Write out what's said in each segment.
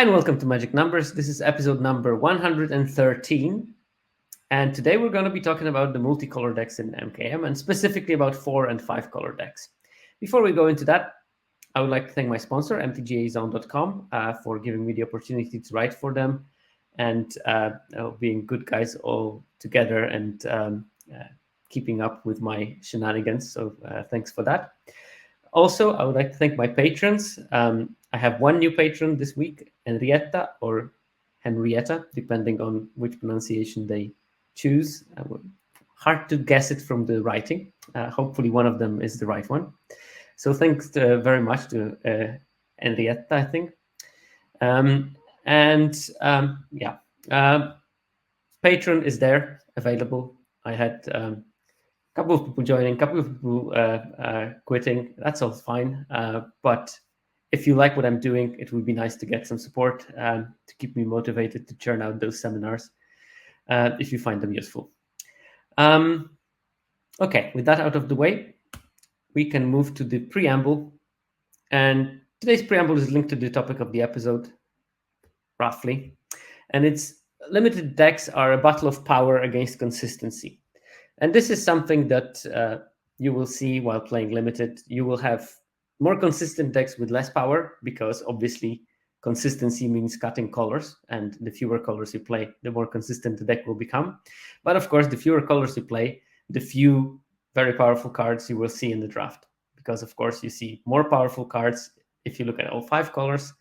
Hi and welcome to Magic Numbers. This is episode number 113. And today we're going to be talking about the multicolor decks in MKM and specifically about 4 and 5 color decks. Before we go into that, I would like to thank my sponsor, mtgazone.com, for giving me the opportunity to write for them and being good guys all together and keeping up with my shenanigans. So thanks for that. Also, I would like to thank my patrons. I have one new patron this week, Henrietta or Henrietta, depending on which pronunciation they choose. Hard to guess it from the writing. Hopefully one of them is the right one. So thanks very much to Henrietta, I think. Patron is there, available. I had couple of people joining, couple of people quitting. That's all fine. But if you like what I'm doing, it would be nice to get some support to keep me motivated to churn out those seminars if you find them useful. Okay, with that out of the way, we can move to the preamble. And today's preamble is linked to the topic of the episode, roughly. And it's limited decks are a battle of power against consistency. And this is something that you will see while playing limited. You will have more consistent decks with less power because obviously consistency means cutting colors, and the fewer colors you play, the more consistent the deck will become. But of course, the fewer colors you play, the few very powerful cards you will see in the draft. Because of course, you see more powerful cards if you look at all 5 colors,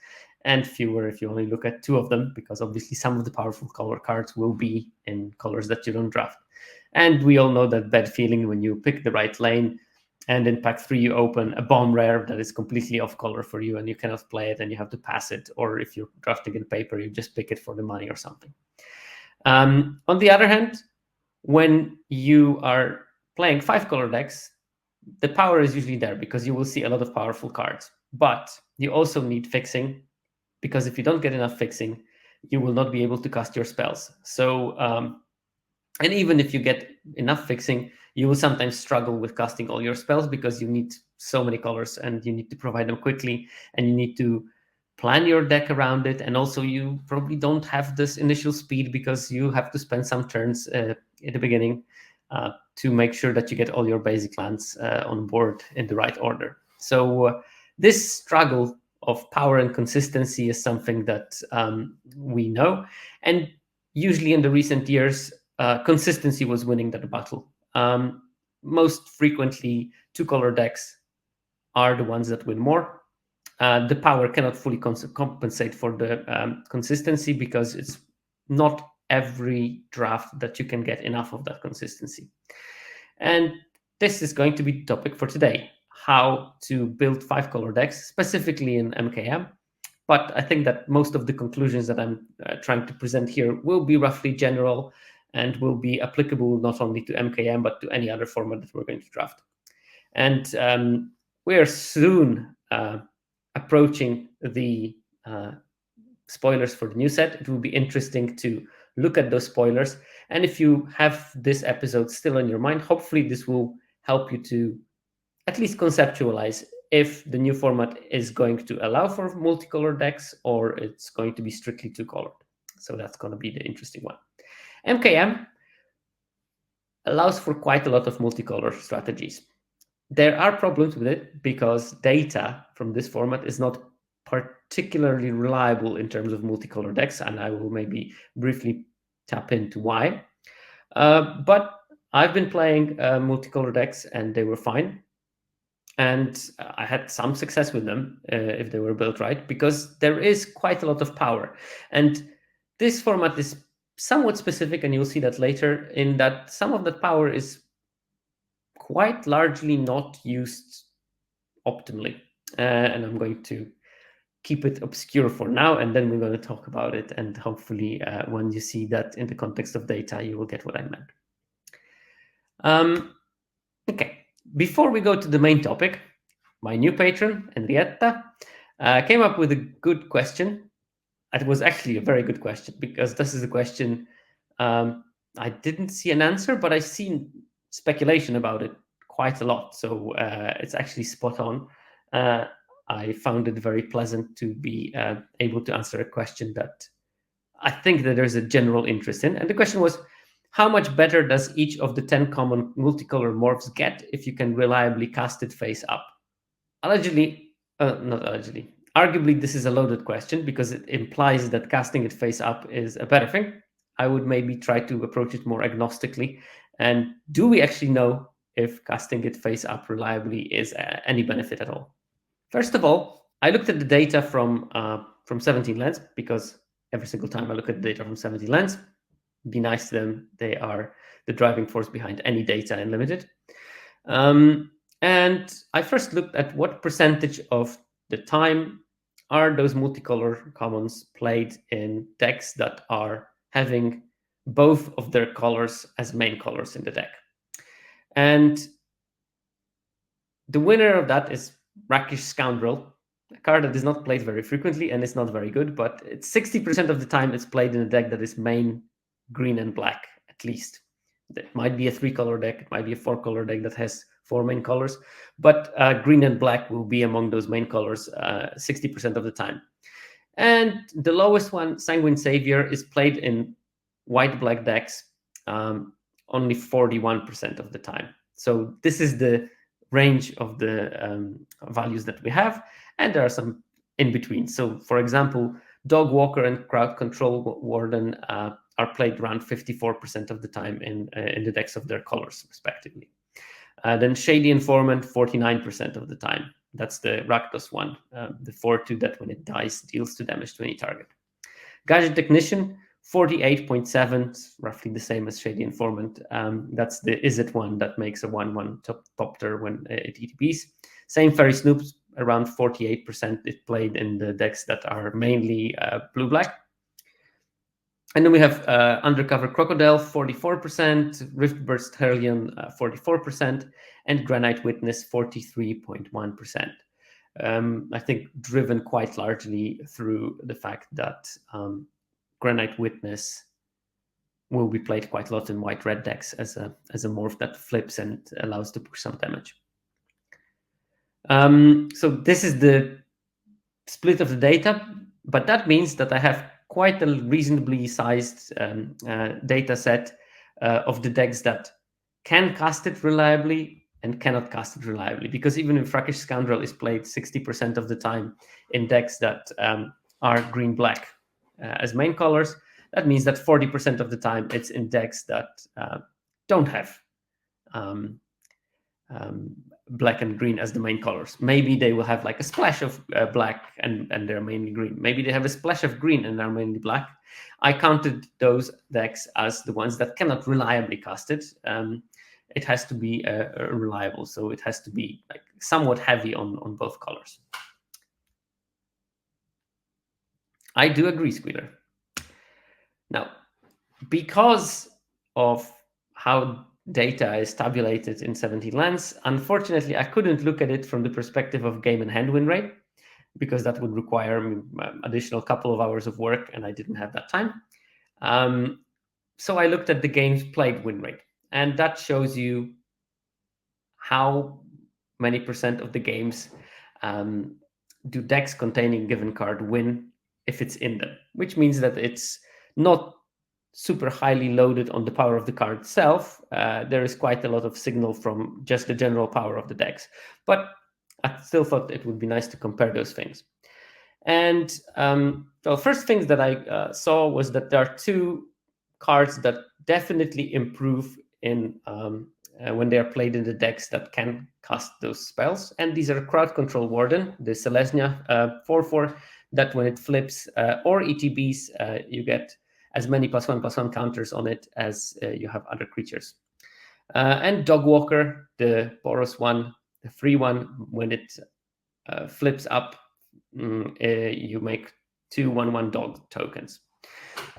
and fewer if you only look at 2 of them, because obviously some of the powerful color cards will be in colors that you don't draft. And we all know that bad feeling when you pick the right lane and in pack 3 you open a bomb rare that is completely off color for you and you cannot play it and you have to pass it. Or if you're drafting in paper, you just pick it for the money or something. On the other hand, when you are playing 5 color decks, the power is usually there because you will see a lot of powerful cards. But you also need fixing, because if you don't get enough fixing, you will not be able to cast your spells. So and even if you get enough fixing, you will sometimes struggle with casting all your spells because you need so many colors and you need to provide them quickly and you need to plan your deck around it. And also you probably don't have this initial speed because you have to spend some turns at the beginning to make sure that you get all your basic lands on board in the right order. So this struggle of power and consistency is something that we know. And usually in the recent years, consistency was winning that battle. Most frequently, 2-color decks are the ones that win more. The power cannot fully compensate for the consistency because it's not every draft that you can get enough of that consistency. And this is going to be the topic for today, how to build 5-color decks, specifically in MKM. But I think that most of the conclusions that I'm trying to present here will be roughly general and will be applicable not only to MKM, but to any other format that we're going to draft. And we are soon approaching the spoilers for the new set. It will be interesting to look at those spoilers. And if you have this episode still in your mind, hopefully this will help you to at least conceptualize if the new format is going to allow for multicolor decks or it's going to be strictly 2-colored. So that's going to be the interesting one. MKM allows for quite a lot of multicolor strategies. There are problems with it because data from this format is not particularly reliable in terms of multicolor decks, and I will maybe briefly tap into why. But I've been playing multicolor decks and they were fine. And I had some success with them if they were built right, because there is quite a lot of power. And this format is somewhat specific, and you'll see that later, in that some of that power is quite largely not used optimally. And I'm going to keep it obscure for now, and then we're going to talk about it. And hopefully when you see that in the context of data, you will get what I meant. Okay. Before we go to the main topic, my new patron, Henrietta, came up with a good question. It was actually a very good question because this is a question I didn't see an answer, but I've seen speculation about it quite a lot. So it's actually spot on. I found it very pleasant to be able to answer a question that I think that there's a general interest in. And the question was, how much better does each of the 10 common multicolor morphs get if you can reliably cast it face up? Not allegedly, arguably this is a loaded question because it implies that casting it face up is a better thing. I would maybe try to approach it more agnostically. And do we actually know if casting it face up reliably is any benefit at all? First of all, I looked at the data from 17 lens because every single time I look at the data from 17 lens, be nice to them. They are the driving force behind any data in limited. And I first looked at what percentage of the time are those multicolor commons played in decks that are having both of their colors as main colors in the deck. And the winner of that is Rakish Scoundrel, a card that is not played very frequently and it's not very good, but it's 60% of the time it's played in a deck that is main green and black, at least. It might be a 3-color deck, it might be a 4-color deck that has 4 main colors, but green and black will be among those main colors 60% of the time. And the lowest one, Sanguine Savior, is played in white-black decks only 41% of the time. So this is the range of the values that we have, and there are some in between. So, for example, Dog Walker and Crowd Control Warden are played around 54% of the time in the decks of their colors, respectively. Then Shady Informant, 49% of the time. That's the Rakdos one, the 4/2 that when it dies deals 2 damage to any target. Gadget Technician, 48.7, roughly the same as Shady Informant. That's the Is It one that makes a 1/1 top-ter when it ETBs. Same Fairy Snoops, around 48%. It played in the decks that are mainly blue-black. And then we have Undercover Crocodile, 44%, Riftburst Hellion, 44%, and Granite Witness, 43.1%. I think driven quite largely through the fact that Granite Witness will be played quite a lot in white-red decks as a morph that flips and allows to push some damage. So this is the split of the data, but that means that I have quite a reasonably sized data set of the decks that can cast it reliably and cannot cast it reliably. Because even if Rakish Scoundrel is played 60% of the time in decks that are green-black as main colors, that means that 40% of the time it's in decks that don't have black and green as the main colors. Maybe they will have like a splash of black and they're mainly green. Maybe they have a splash of green and they're mainly black. I counted those decks as the ones that cannot reliably cast it. It has to be reliable, so it has to be like somewhat heavy on both colors. I do agree, Squealer. Now, because of how data is tabulated in 17 lens, unfortunately, I couldn't look at it from the perspective of game and hand win rate, because that would require an additional couple of hours of work, and I didn't have that time. So I looked at the games played win rate, and that shows you how many percent of the games do decks containing given card win if it's in them, which means that it's not super highly loaded on the power of the card itself. There is quite a lot of signal from just the general power of the decks, but I still thought it would be nice to compare those things. And the first things that I saw was that there are 2 cards that definitely improve in when they are played in the decks that can cast those spells. And these are Crowd Control Warden, the Selesnya 4/4, that when it flips or ETBs, you get as many +1/+1 counters on it as you have other creatures. And Dog Walker, the Boros one, the free one, when it flips up, you make 2 1/1 dog tokens.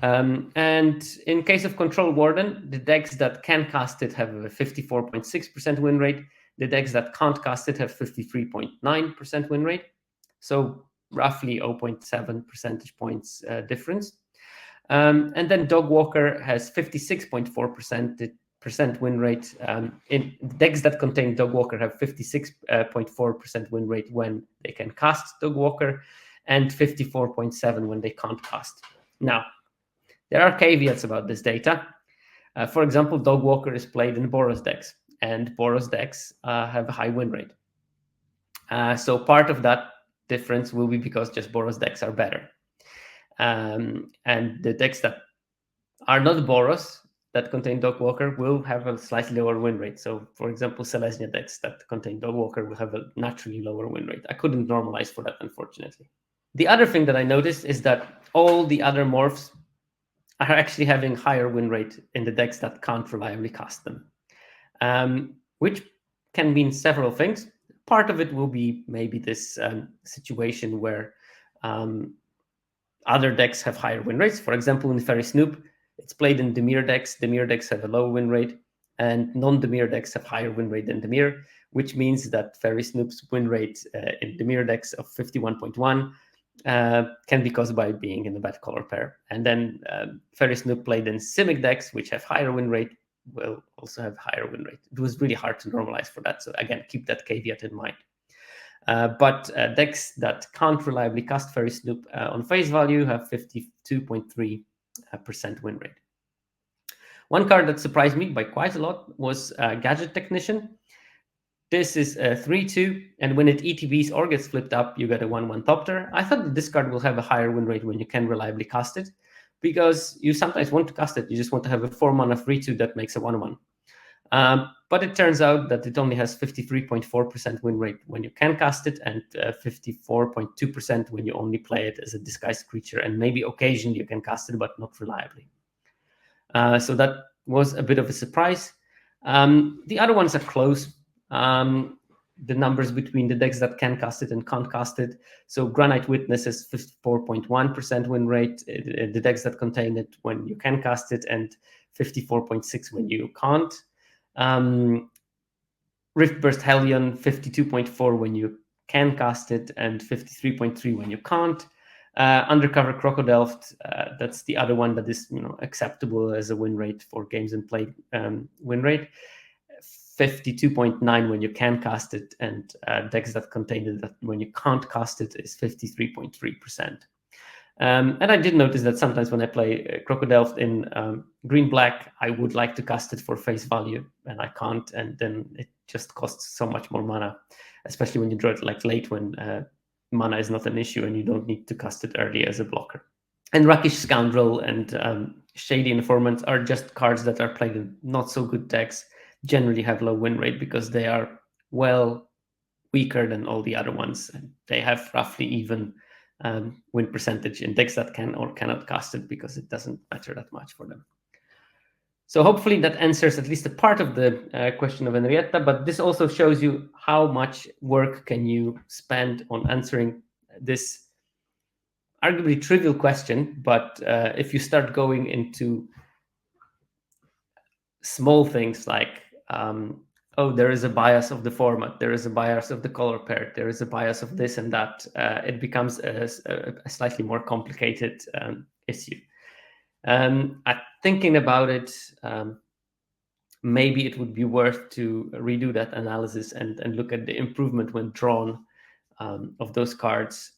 And in case of Control Warden, the decks that can cast it have a 54.6% win rate. The decks that can't cast it have 53.9% win rate. So roughly 0.7 percentage points difference. And then Dog Walker has 56.4%. win rate. In decks that contain Dog Walker have 56.4% win rate when they can cast Dog Walker, and 54.7% when they can't cast. Now, there are caveats about this data. For example, Dog Walker is played in Boros decks, and Boros decks have a high win rate. So part of that difference will be because just Boros decks are better. And the decks that are not Boros, that contain Dog Walker, will have a slightly lower win rate. So, for example, Selesnya decks that contain Dog Walker will have a naturally lower win rate. I couldn't normalize for that, unfortunately. The other thing that I noticed is that all the other morphs are actually having higher win rate in the decks that can't reliably cast them, which can mean several things. Part of it will be maybe this situation where other decks have higher win rates. For example, in Fairy Snoop, it's played in Dimir decks. Dimir decks have a low win rate, and non-Dimir decks have higher win rate than Dimir, which means that Fairy Snoop's win rate in Dimir decks of 51.1 can be caused by being in a bad color pair. And then Fairy Snoop played in Simic decks, which have higher win rate, will also have higher win rate. It was really hard to normalize for that. So again, keep that caveat in mind. But decks that can't reliably cast Fairy Snoop on face value have 52.3% win rate. One card that surprised me by quite a lot was Gadget Technician. This is a 3/2, and when it ETBs or gets flipped up, you get a 1/1 Thopter. I thought that this card will have a higher win rate when you can reliably cast it, because you sometimes want to cast it. You just want to have a 4-mana 3/2 that makes a 1/1. But it turns out that it only has 53.4% win rate when you can cast it, and 54.2% when you only play it as a disguised creature, and maybe occasionally you can cast it, but not reliably. So that was a bit of a surprise. The other ones are close. The numbers between the decks that can cast it and can't cast it. So Granite Witness has 54.1% win rate, the decks that contain it when you can cast it, and 54.6% when you can't. Riftburst Hellion, 52.4% when you can cast it, and 53.3% when you can't. Undercover Crocodile, that's the other one that is acceptable as a win rate for games and play win rate. 52.9% when you can cast it, and decks that contain it that when you can't cast it is 53.3%. And I did notice that sometimes when I play Crocodile in green-black, I would like to cast it for face value, and I can't, and then it just costs so much more mana, especially when you draw it like late when mana is not an issue and you don't need to cast it early as a blocker. And Rakish Scoundrel and Shady Informant are just cards that are played in not so good decks, generally have low win rate because they are well weaker than all the other ones. And they have roughly even win percentage in decks that can or cannot cast it because it doesn't matter that much for them. So hopefully that answers at least a part of the question of Henrietta, but this also shows you how much work can you spend on answering this arguably trivial question, but if you start going into small things like, oh, there is a bias of the format, there is a bias of the color pair, there is a bias of this and that, it becomes a slightly more complicated issue. Thinking about it, maybe it would be worth to redo that analysis and look at the improvement when drawn of those cards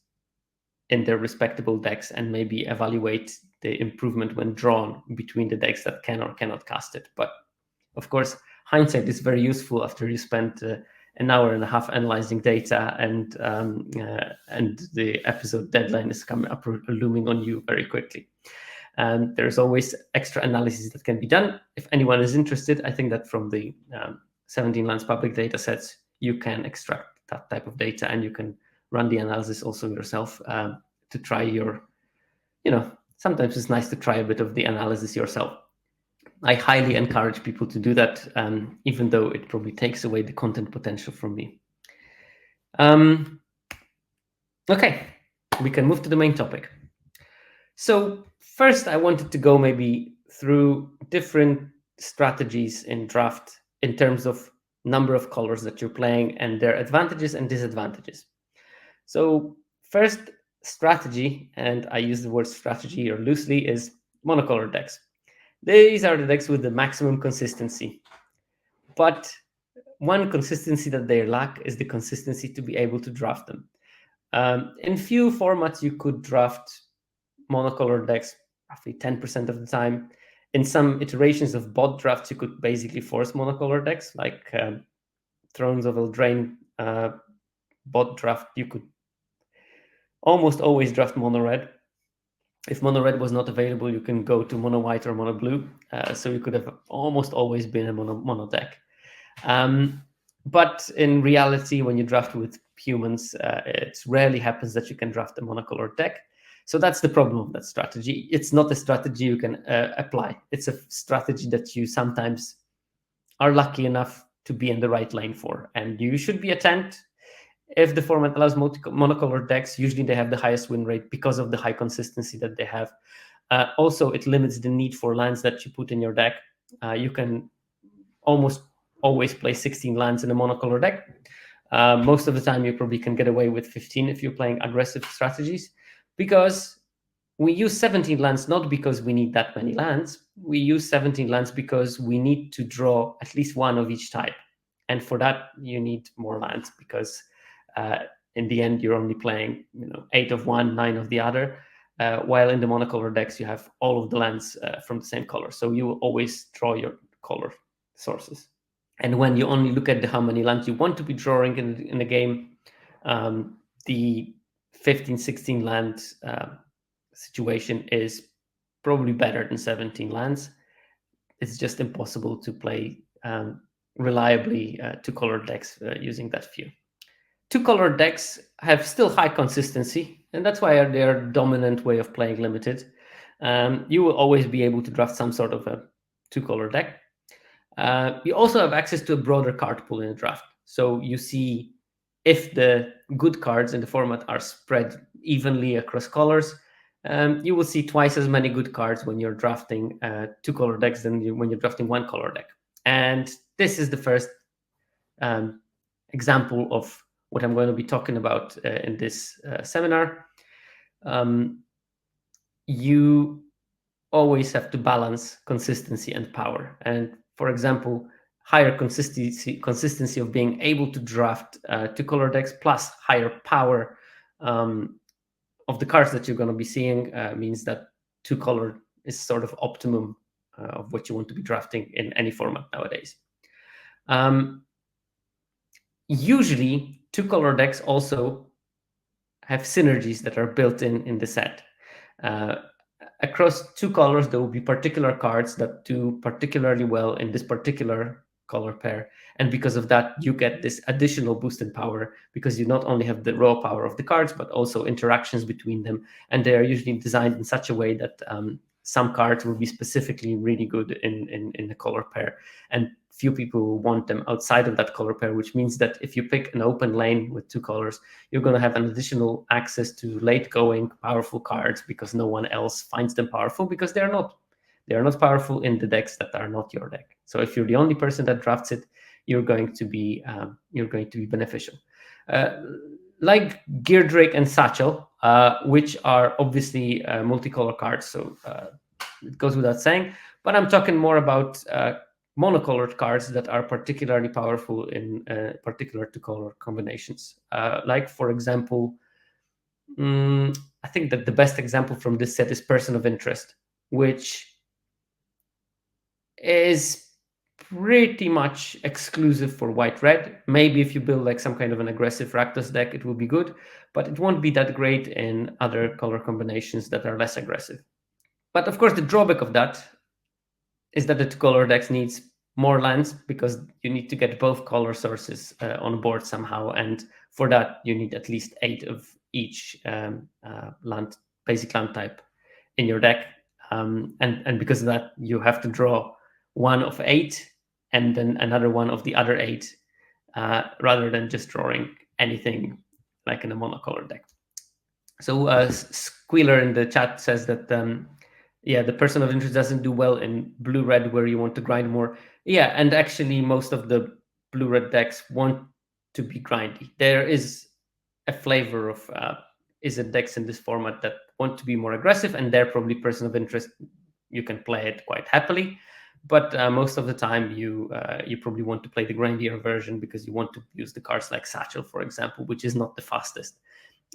in their respectable decks, and maybe evaluate the improvement when drawn between the decks that can or cannot cast it. But of course, hindsight is very useful after you spent an hour and a half analyzing data, and the episode deadline is coming up, looming on you very quickly. And there's always extra analysis that can be done. If anyone is interested, I think that from the 17 Lands public data sets, you can extract that type of data, and you can run the analysis also yourself to try your, sometimes it's nice to try a bit of the analysis yourself. I highly encourage people to do that, even though it probably takes away the content potential from me. Okay, we can move to the main topic. So first, I wanted to go maybe through different strategies in draft in terms of number of colors that you're playing and their advantages and disadvantages. So first strategy, and I use the word strategy here loosely, is monocolor decks. These are the decks with the maximum consistency. But one consistency that they lack is the consistency to be able to draft them. In few formats, you could draft monocolor decks roughly 10% of the time. In some iterations of bot drafts, you could basically force monocolor decks, like Thrones of Eldraine bot draft. You could almost always draft mono red. If mono red was not available, you can go to mono white or mono blue. So you could have almost always been a mono deck. But in reality, when you draft with humans, it rarely happens that you can draft a monocolor deck. So that's the problem of that strategy. It's not a strategy you can apply. It's a strategy that you sometimes are lucky enough to be in the right lane for. And you should be attent. If the format allows monocolor decks, usually they have the highest win rate because of the high consistency that they have. Also, it limits the need for lands that you put in your deck. You can almost always play 16 lands in a monocolor deck. Most of the time, you probably can get away with 15 if you're playing aggressive strategies, because we use 17 lands not because we need that many lands. We use 17 lands because we need to draw at least one of each type. And for that, you need more lands because in the end, you're only playing 8 of one, 9 of the other. While in the monocolor decks, you have all of the lands from the same color. So you will always draw your color sources. And when you only look at how many lands you want to be drawing in the game, the 15, 16 land situation is probably better than 17 lands. It's just impossible to play reliably two-color decks using that few. Two-color decks have still high consistency, and that's why they're a dominant way of playing limited. You will always be able to draft some sort of a two-color deck. You also have access to a broader card pool in a draft. So you see if the good cards in the format are spread evenly across colors, you will see twice as many good cards when you're drafting two-color decks than when you're drafting one-color deck. And this is the first example of what I'm going to be talking about in this seminar. You always have to balance consistency and power. And for example, higher consistency of being able to draft two-color decks plus higher power of the cards that you're going to be seeing means that two-color is sort of optimum of what you want to be drafting in any format nowadays. Usually, two-color decks also have synergies that are built in the set. Across two colors, there will be particular cards that do particularly well in this particular color pair. And because of that, you get this additional boost in power because you not only have the raw power of the cards, but also interactions between them. And they are usually designed in such a way that some cards will be specifically really good in the color pair. And few people will want them outside of that color pair, which means that if you pick an open lane with two colors, you're going to have an additional access to late going powerful cards because no one else finds them powerful because they're not powerful in the decks that are not your deck. So if you're the only person that drafts it, you're going to be beneficial. Like Gear Drake and Satchel, which are obviously multicolor cards, so it goes without saying. But I'm talking more about monocolored cards that are particularly powerful in particular two-color combinations. Like, for example, I think that the best example from this set is Person of Interest, which is pretty much exclusive for white-red. Maybe if you build like some kind of an aggressive Rakdos deck, it will be good, but it won't be that great in other color combinations that are less aggressive. But of course, the drawback of that is that the two-color decks needs more lands because you need to get both color sources on board somehow, and for that you need at least 8 of each land, basic land type in your deck, and because of that you have to draw 1 of 8 and then another one of the other 8 rather than just drawing anything like in a monocolor deck. So Squealer in the chat says that the Person of Interest doesn't do well in blue-red where you want to grind more. Yeah, and actually most of the blue-red decks want to be grindy. There is a flavor of decks in this format that want to be more aggressive, and they're probably Person of Interest you can play it quite happily. But most of the time, you probably want to play the grindier version because you want to use the cards like Satchel, for example, which is not the fastest.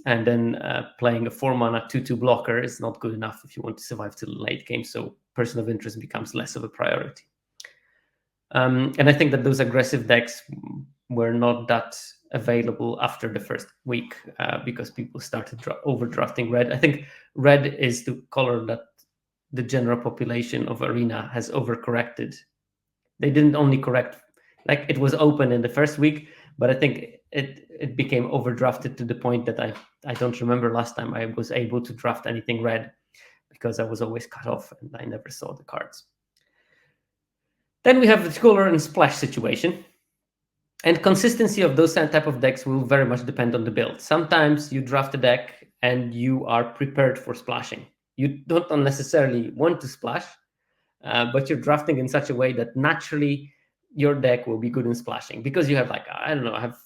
And then playing a 4-mana 2/2 blocker is not good enough if you want to survive till the late game. So Person of Interest becomes less of a priority. And I think that those aggressive decks were not that available after the first week because people started overdrafting red. I think red is the color that the general population of Arena has overcorrected. They didn't only correct, like it was open in the first week, but I think it became overdrafted to the point that I don't remember last time I was able to draft anything red because I was always cut off and I never saw the cards. Then we have the color and splash situation. And consistency of those type of decks will very much depend on the build. Sometimes you draft a deck and you are prepared for splashing. You don't necessarily want to splash, but you're drafting in such a way that naturally your deck will be good in splashing because you have, like, I don't know, I have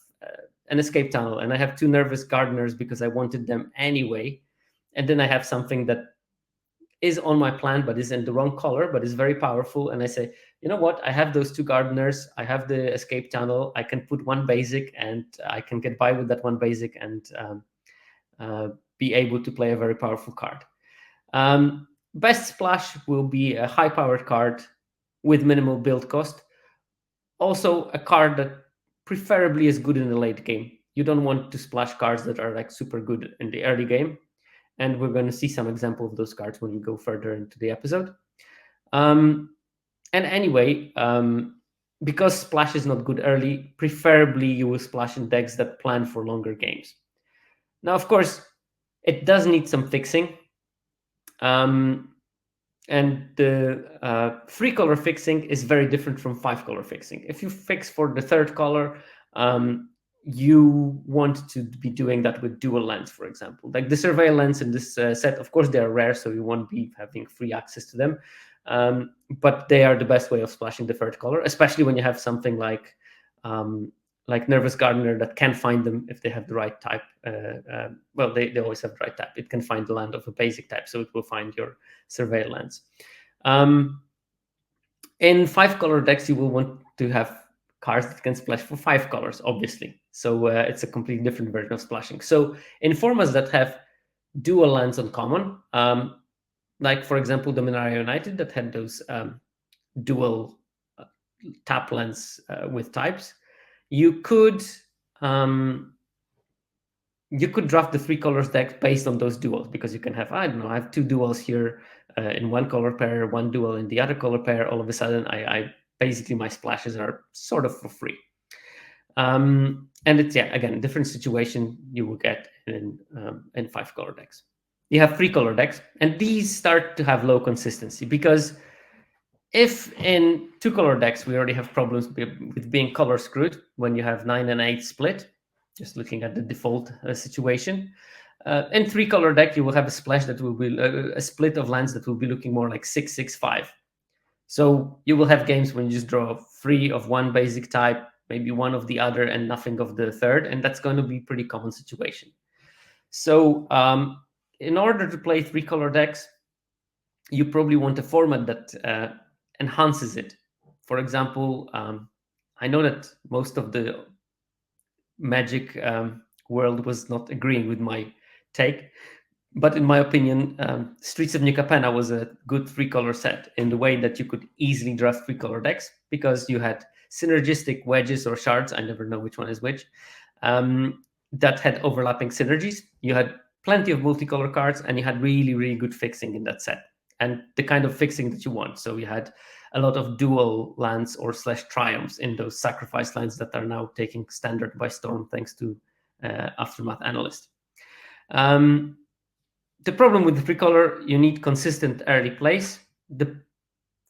an escape tunnel and I have 2 nervous gardeners because I wanted them anyway. And then I have something that is on my plan but is in the wrong color but is very powerful, and I say, you know what, I have those 2 gardeners, I have the escape tunnel, I can put 1 basic and I can get by with that 1 basic and be able to play a very powerful card. Best splash will be a high powered card with minimal build cost, also a card that preferably is good in the late game. You don't want to splash cards that are like super good in the early game, and we're going to see some example of those cards when we go further into the episode. And anyway, because splash is not good early, preferably you will splash in decks that plan for longer games. Now, of course, it does need some fixing. And the 3-color fixing is very different from 5-color fixing. If you fix for the 3rd color, you want to be doing that with dual lands, for example. Like the surveil lands in this set, of course, they are rare, so you won't be having free access to them. But they are the best way of splashing the 3rd color, especially when you have something like Nervous Gardener that can find them if they have the right type. Well, they always have the right type. It can find the land of a basic type, so it will find your surveil lands. In 5-color decks, you will want to have cards that can splash for 5 colors, obviously. So it's a completely different version of splashing. So in formats that have dual lands on common, like for example, Dominaria United that had those dual tap lands with types, you could draft the 3 colors deck based on those duals, because you can have, I don't know, I have 2 duals here in 1 color pair, 1 dual in the other color pair. All of a sudden, I basically my splashes are sort of for free. And it's, yeah, again, different situation you will get in 5-color decks. You have 3-color decks, and these start to have low consistency because if in 2-color decks we already have problems with being color screwed when you have 9 and 8 split, just looking at the default situation. In 3-color deck, you will have a splash that will be a split of lands that will be looking more like 6-6-5. So you will have games when you just draw 3 of 1 basic type, maybe 1 of the other, and nothing of the 3rd, and that's going to be a pretty common situation. So in order to play 3-color decks, you probably want a format that enhances it. For example, I know that most of the Magic world was not agreeing with my take, but in my opinion, Streets of New Capenna was a good 3-color set in the way that you could easily draft 3-color decks because you had synergistic wedges or shards, I never know which one is which, that had overlapping synergies. You had plenty of multicolor cards, and you had really, really good fixing in that set, and the kind of fixing that you want. So you had a lot of dual lands or / triumphs in those sacrifice lands that are now taking standard by storm thanks to Aftermath Analyst. The problem with the 3-color, you need consistent early plays. The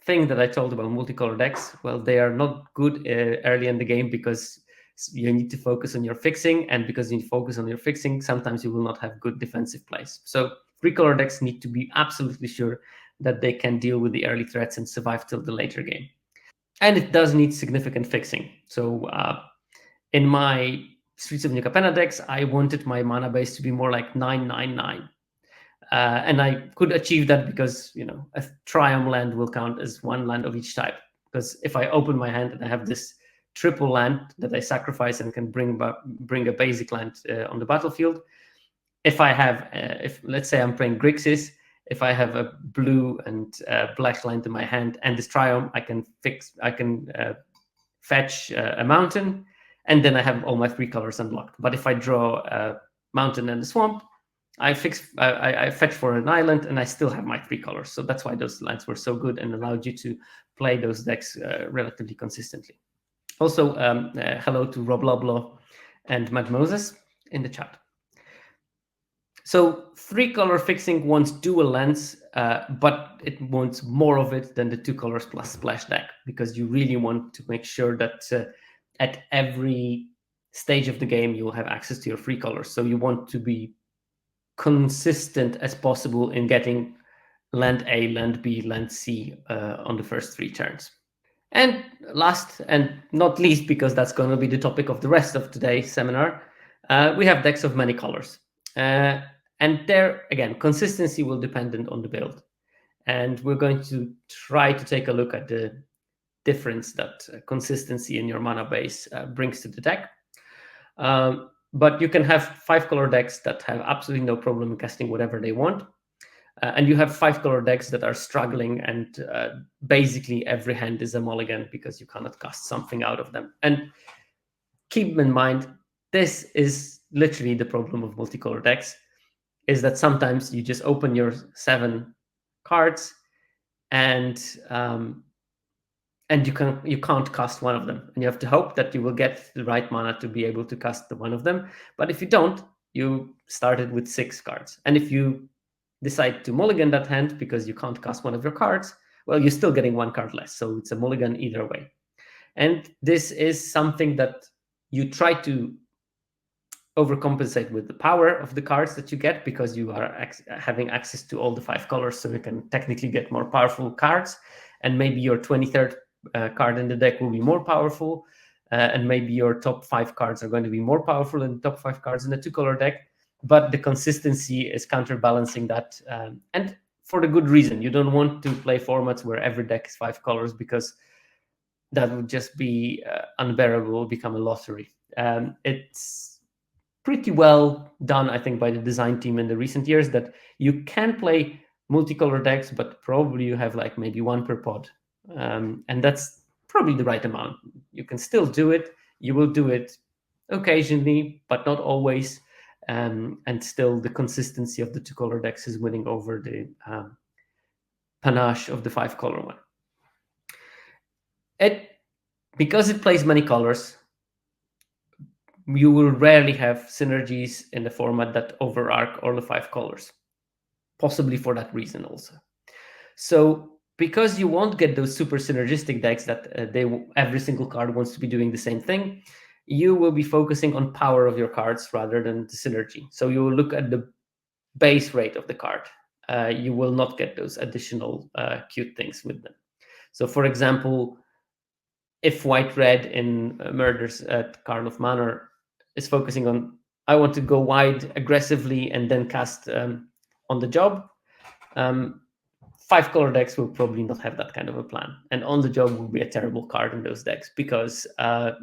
thing that I told about multicolor decks, well, they are not good early in the game because you need to focus on your fixing, and because you focus on your fixing, sometimes you will not have good defensive plays. So 3-color decks need to be absolutely sure that they can deal with the early threats and survive till the later game. And it does need significant fixing. So in my Streets of New Capenna decks, I wanted my mana base to be more like 9-9-9. And I could achieve that because, a triumph land will count as one land of each type. Because if I open my hand and I have this triple land that I sacrifice and can bring a basic land on the battlefield, if I have, if let's say I'm playing Grixis, if I have a blue and black land in my hand and this triumph, I can fetch a mountain, and then I have all my 3 colors unlocked. But if I draw a mountain and a swamp, I fetch for an island, and I still have my 3 colors. So that's why those lands were so good and allowed you to play those decks relatively consistently. Also, hello to Rob Loblaw and Matt Moses in the chat. So 3 color fixing wants dual lands, but it wants more of it than the 2 colors plus splash deck, because you really want to make sure that at every stage of the game you'll have access to your 3 colors. So you want to be consistent as possible in getting land A, land B, land C on the first 3 turns. And last and not least, because that's going to be the topic of the rest of today's seminar, we have decks of many colors. And there, again, consistency will depend on the build. And we're going to try to take a look at the difference that consistency in your mana base brings to the deck. But you can have 5 color decks that have absolutely no problem casting whatever they want. And you have 5 color decks that are struggling, and basically every hand is a mulligan because you cannot cast something out of them. And keep in mind, this is literally the problem of multicolor decks, is that sometimes you just open your 7 cards and you can't cast one of them, and you have to hope that you will get the right mana to be able to cast the one of them. But if you don't, you started with 6 cards, and if you decide to mulligan that hand because you can't cast one of your cards, well, you're still getting 1 card less, so it's a mulligan either way. And this is something that you try to overcompensate with the power of the cards that you get, because you are having access to all the 5 colors, so you can technically get more powerful cards, and maybe your 23rd card in the deck will be more powerful, and maybe your top 5 cards are going to be more powerful than the top 5 cards in the 2-color deck, but the consistency is counterbalancing that, and for the good reason. You don't want to play formats where every deck is 5 colors, because that would just be unbearable, become a lottery. It's pretty well done, I think, by the design team in the recent years, that you can play multicolor decks, but probably you have like maybe 1 per pod. And that's probably the right amount. You can still do it. You will do it occasionally, but not always. And still the consistency of the 2-color decks is winning over the panache of the 5-color one. Because it plays many colors, you will rarely have synergies in the format that overarch all the 5 colors, possibly for that reason also. So because you won't get those super synergistic decks that every single card wants to be doing the same thing, you will be focusing on power of your cards rather than the synergy. So you will look at the base rate of the card. You will not get those additional cute things with them. So for example, if white-red in Murders at Karlov Manor is focusing on, I want to go wide aggressively and then cast on the job, 5-color decks will probably not have that kind of a plan. And on the job will be a terrible card in those decks, because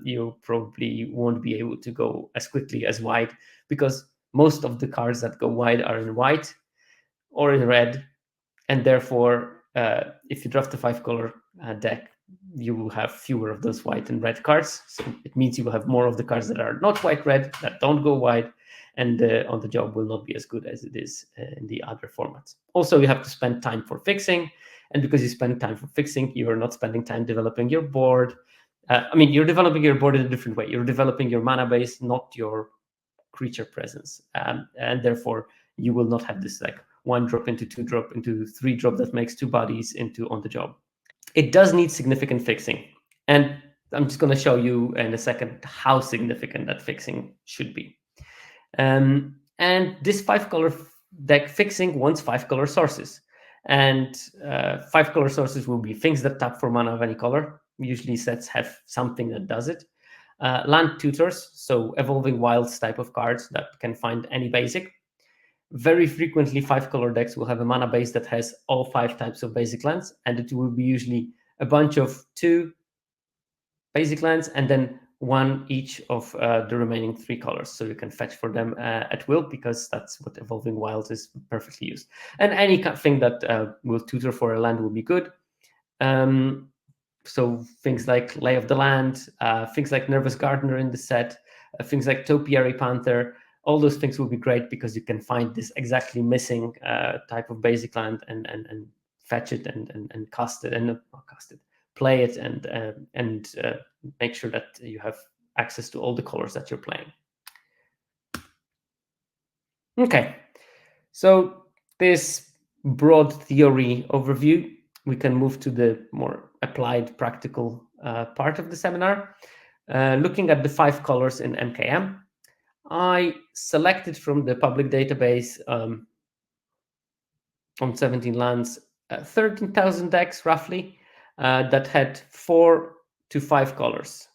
you probably won't be able to go as quickly as wide, because most of the cards that go wide are in white or in red. And therefore, if you draft a 5-color deck, you will have fewer of those white and red cards. So it means you will have more of the cards that are not white-red, that don't go wide, and on the job will not be as good as it is in the other formats. Also, you have to spend time for fixing, and because you spend time for fixing, you are not spending time developing your board. You're developing your board in a different way. You're developing your mana base, not your creature presence, and therefore you will not have this like 1-drop into 2-drop into 3-drop that makes 2 bodies into on the job. It does need significant fixing, and I'm just going to show you in a second how significant that fixing should be. And this 5-color deck fixing wants 5-color sources, and 5-color sources will be things that tap for mana of any color. Usually sets have something that does it. Land tutors, so evolving wilds type of cards that can find any basic. Very frequently, 5-color decks will have a mana base that has all 5 types of basic lands, and it will be usually a bunch of 2 basic lands and then 1 each of the remaining 3 colors. So you can fetch for them at will, because that's what Evolving Wilds is perfectly used. And any thing that will tutor for a land will be good. So things like Lay of the Land, things like Nervous Gardener in the set, things like Topiary Panther, all those things will be great because you can find this exactly missing type of basic land and fetch it and cast it, and not cast it, play it, and make sure that you have access to all the colors that you're playing. Okay, so this broad theory overview, we can move to the more applied practical part of the seminar. Looking at the 5 colors in MKM, I selected from the public database on 17 lands 13,000 decks roughly that had 4 to 5 colors.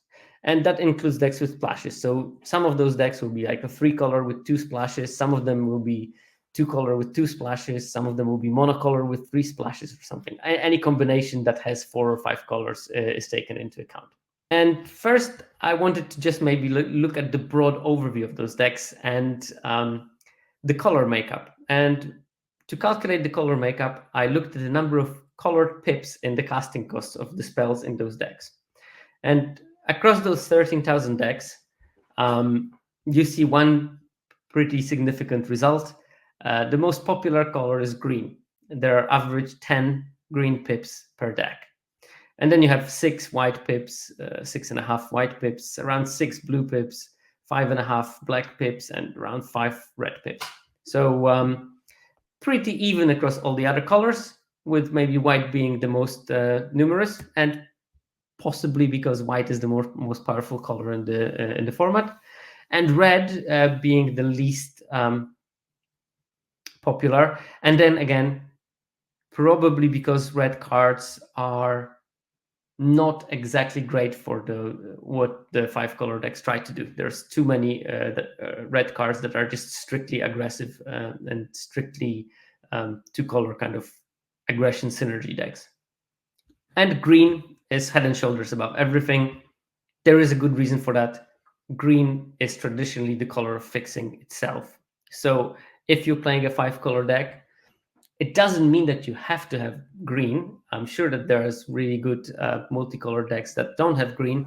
And that includes decks with splashes. So some of those decks will be like a 3-color with 2 splashes. Some of them will be 2-color with 2 splashes. Some of them will be monocolor with 3 splashes or something. Any combination that has 4 or 5 colors is taken into account. And first, I wanted to just maybe look at the broad overview of those decks and the color makeup. And to calculate the color makeup, I looked at the number of colored pips in the casting costs of the spells in those decks. And across those 13,000 decks, you see one pretty significant result. The most popular color is green. There are average 10 green pips per deck. And then you have 6 white pips, 6.5 white pips, around 6 blue pips, 5.5 black pips, and around 5 red pips. So pretty even across all the other colors, with maybe white being the most numerous, and possibly because white is the most powerful color in the format, and red being the least popular. And then again, probably because red cards are not exactly great for what the 5-color decks try to do. There's too many red cards that are just strictly aggressive and strictly 2-color kind of aggression synergy decks. And green is head and shoulders above everything. There is a good reason for that. Green is traditionally the color of fixing itself. So if you're playing a 5-color deck, it doesn't mean that you have to have green. I'm sure that there's really good multicolor decks that don't have green,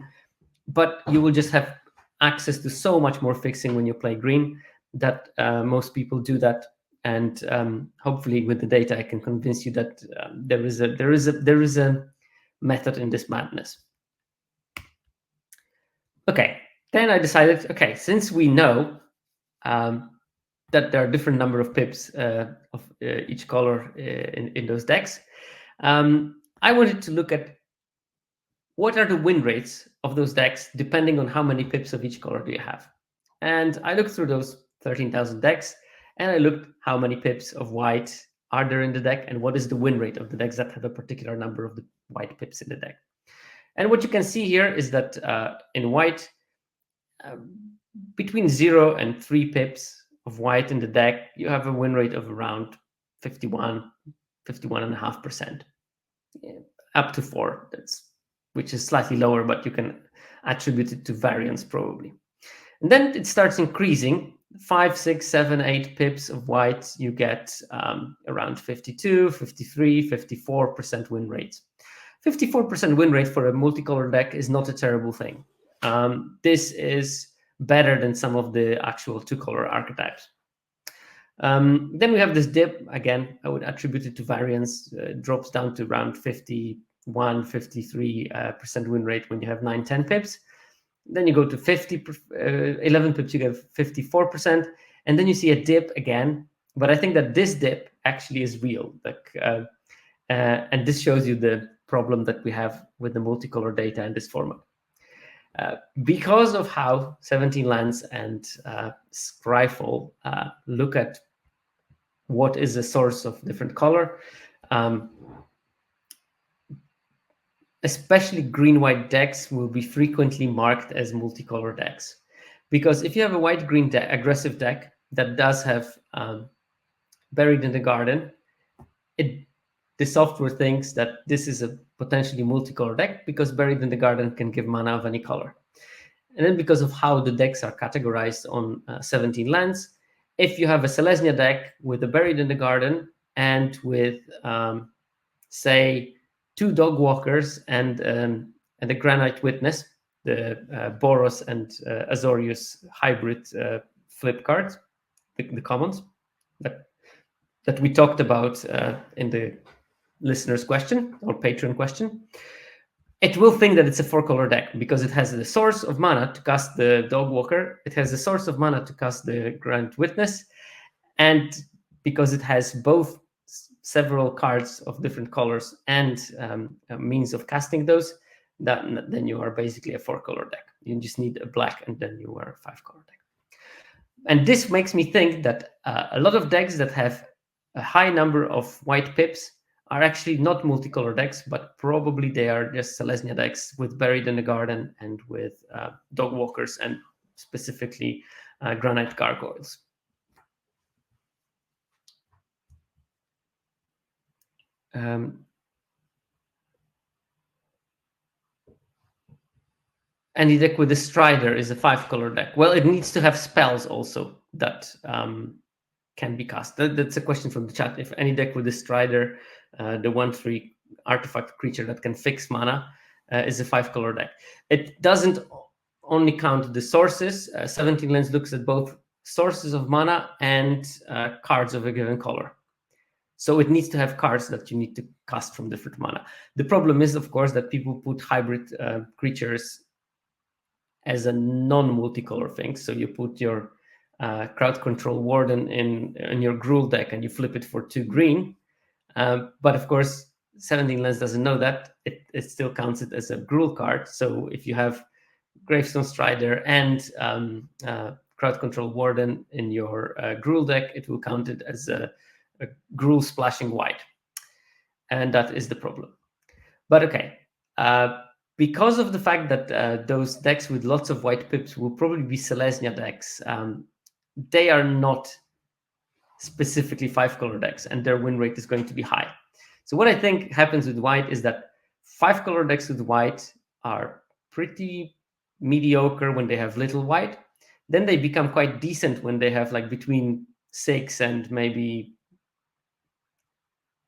but you will just have access to so much more fixing when you play green that most people do that. And hopefully, with the data, I can convince you that there is a method in this madness. Okay, then I decided, okay, since we know that there are different number of pips of each color in those decks, I wanted to look at what are the win rates of those decks depending on how many pips of each color do you have. And I looked through those 13,000 decks, and I looked how many pips of white are there in the deck, and what is the win rate of the decks that have a particular number of the white pips in the deck. And what you can see here is that in white, between 0 and 3 pips of white in the deck, you have a win rate of around 51.5%, up to 4, which is slightly lower, but you can attribute it to variance probably. And then it starts increasing. 5, 6, 7, 8 pips of white, you get around 52, 53, 54% win rates. 54% win rate for a multicolor deck is not a terrible thing. This is better than some of the actual 2-color archetypes. Then we have this dip. Again, I would attribute it to variance. Drops down to around 51, 53% win rate when you have 9, 10 pips. Then you go to 11 pips, you get 54%. And then you see a dip again. But I think that this dip actually is real. And this shows you the problem that we have with the multicolor data in this format. Because of how 17 Lands and Scryfall look at what is a source of different color, especially green-white decks will be frequently marked as multicolor decks. Because if you have a white-green aggressive deck that does have Buried in the Garden, the software thinks that this is a potentially multicolor deck because Buried in the Garden can give mana of any color. And then because of how the decks are categorized on 17 lands, if you have a Selesnya deck with a Buried in the Garden and with, say, 2 Dog Walkers and a Granite Witness, the Boros and Azorius hybrid flip cards, the commons that we talked about in the listener's question or patron question, it will think that it's a 4-color deck because it has the source of mana to cast the Dog Walker, it has the source of mana to cast the Granite Witness, and because it has both several cards of different colors and a means of casting those, then you are basically a 4-color deck. You just need a black and then you are a 5-color deck. And this makes me think that a lot of decks that have a high number of white pips are actually not multicolor decks, but probably they are just Selesnya decks with Buried in the Garden and with Dog Walkers and specifically Granite Gargoyles. Any deck with a Strider is a 5-color deck. Well, it needs to have spells also that can be cast. That's a question from the chat. If any deck with a Strider, the 1/3 artifact creature that can fix mana, is a 5-color deck. It doesn't only count the sources. 17 Lands looks at both sources of mana and cards of a given color. So it needs to have cards that you need to cast from different mana. The problem is, of course, that people put hybrid creatures as a non-multicolor thing. So you put your Crowd Control Warden in your Gruul deck and you flip it for 2 green. But of course, 17 Lands doesn't know that. It still counts it as a Gruul card. So if you have Gravestone Strider and Crowd Control Warden in your Gruul deck, it will count it as a Gruul splashing white. And that is the problem. But okay. Because of the fact that those decks with lots of white pips will probably be Selesnya decks, they are not specifically 5-color decks, and their win rate is going to be high. So what I think happens with white is that 5-color decks with white are pretty mediocre when they have little white. Then they become quite decent when they have like between 6 and maybe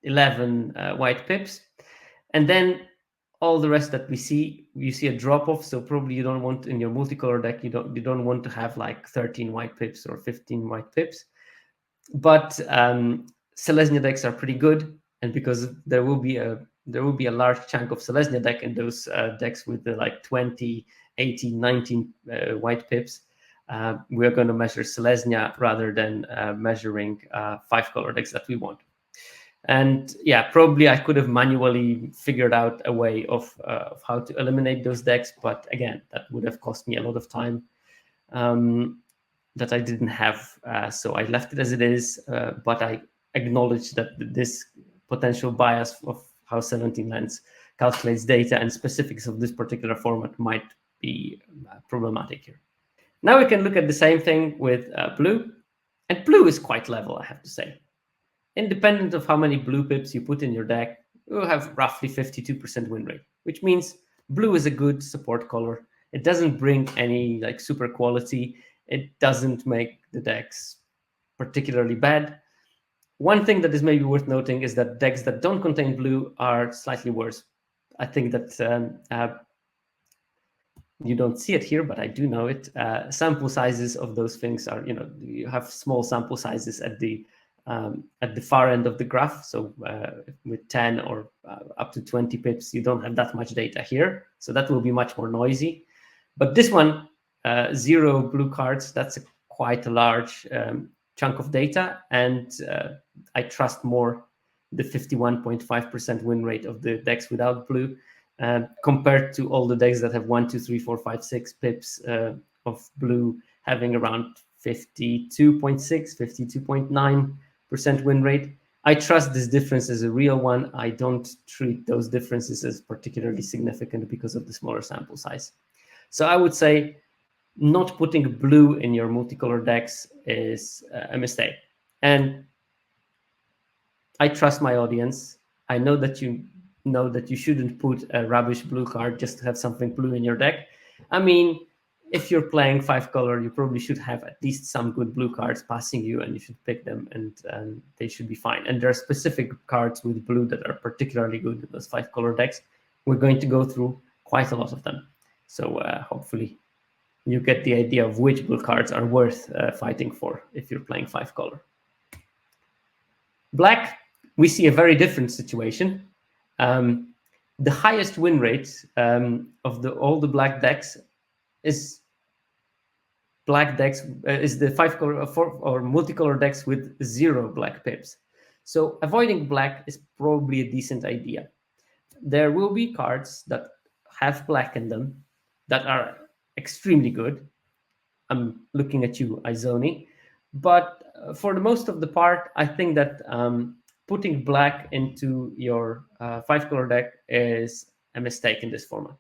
11 white pips. And then all the rest that we see, you see a drop off. So probably you don't want in your multicolor deck, you don't want to have like 13 white pips or 15 white pips. But Selesnya decks are pretty good, and because there will be a large chunk of Selesnya deck in those decks with the like 20, 18, 19 white pips, we are going to measure Selesnya rather than measuring 5-color decks that we want. And yeah, probably I could have manually figured out a way of how to eliminate those decks, but again, that would have cost me a lot of time that I didn't have. So I left it as it is, but I acknowledge that this potential bias of how 17 Lands calculates data and specifics of this particular format might be problematic here. Now we can look at the same thing with blue, and blue is quite level, I have to say. Independent of how many blue pips you put in your deck, you'll have roughly 52% win rate, which means blue is a good support color. It doesn't bring any like super quality. It doesn't make the decks particularly bad. One thing that is maybe worth noting is that decks that don't contain blue are slightly worse. I think that you don't see it here, but I do know it. Sample sizes of those things are, you have small sample sizes at the far end of the graph. So with 10 or up to 20 pips, you don't have that much data here. So that will be much more noisy. But this one, 0 blue cards, that's quite a large chunk of data. And I trust more the 51.5% win rate of the decks without blue compared to all the decks that have 1, 2, 3, 4, 5, 6 pips of blue having around 52.6, 52.9% win rate. I trust this difference as a real one. I don't treat those differences as particularly significant because of the smaller sample size. So I would say not putting blue in your multicolor decks is a mistake. And I trust my audience. I know that you shouldn't put a rubbish blue card just to have something blue in your deck. I mean, if you're playing 5-color, you probably should have at least some good blue cards passing you, and you should pick them, and they should be fine. And there are specific cards with blue that are particularly good in those 5-color decks. We're going to go through quite a lot of them. So hopefully you get the idea of which blue cards are worth fighting for if you're playing 5-color. Black, we see a very different situation. The highest win rate of all the black decks is the 5-color or multicolor decks with 0 black pips. So avoiding black is probably a decent idea. There will be cards that have black in them that are extremely good. I'm looking at you, Izoni. But for the most of the part, I think that putting black into your 5-color deck is a mistake in this format.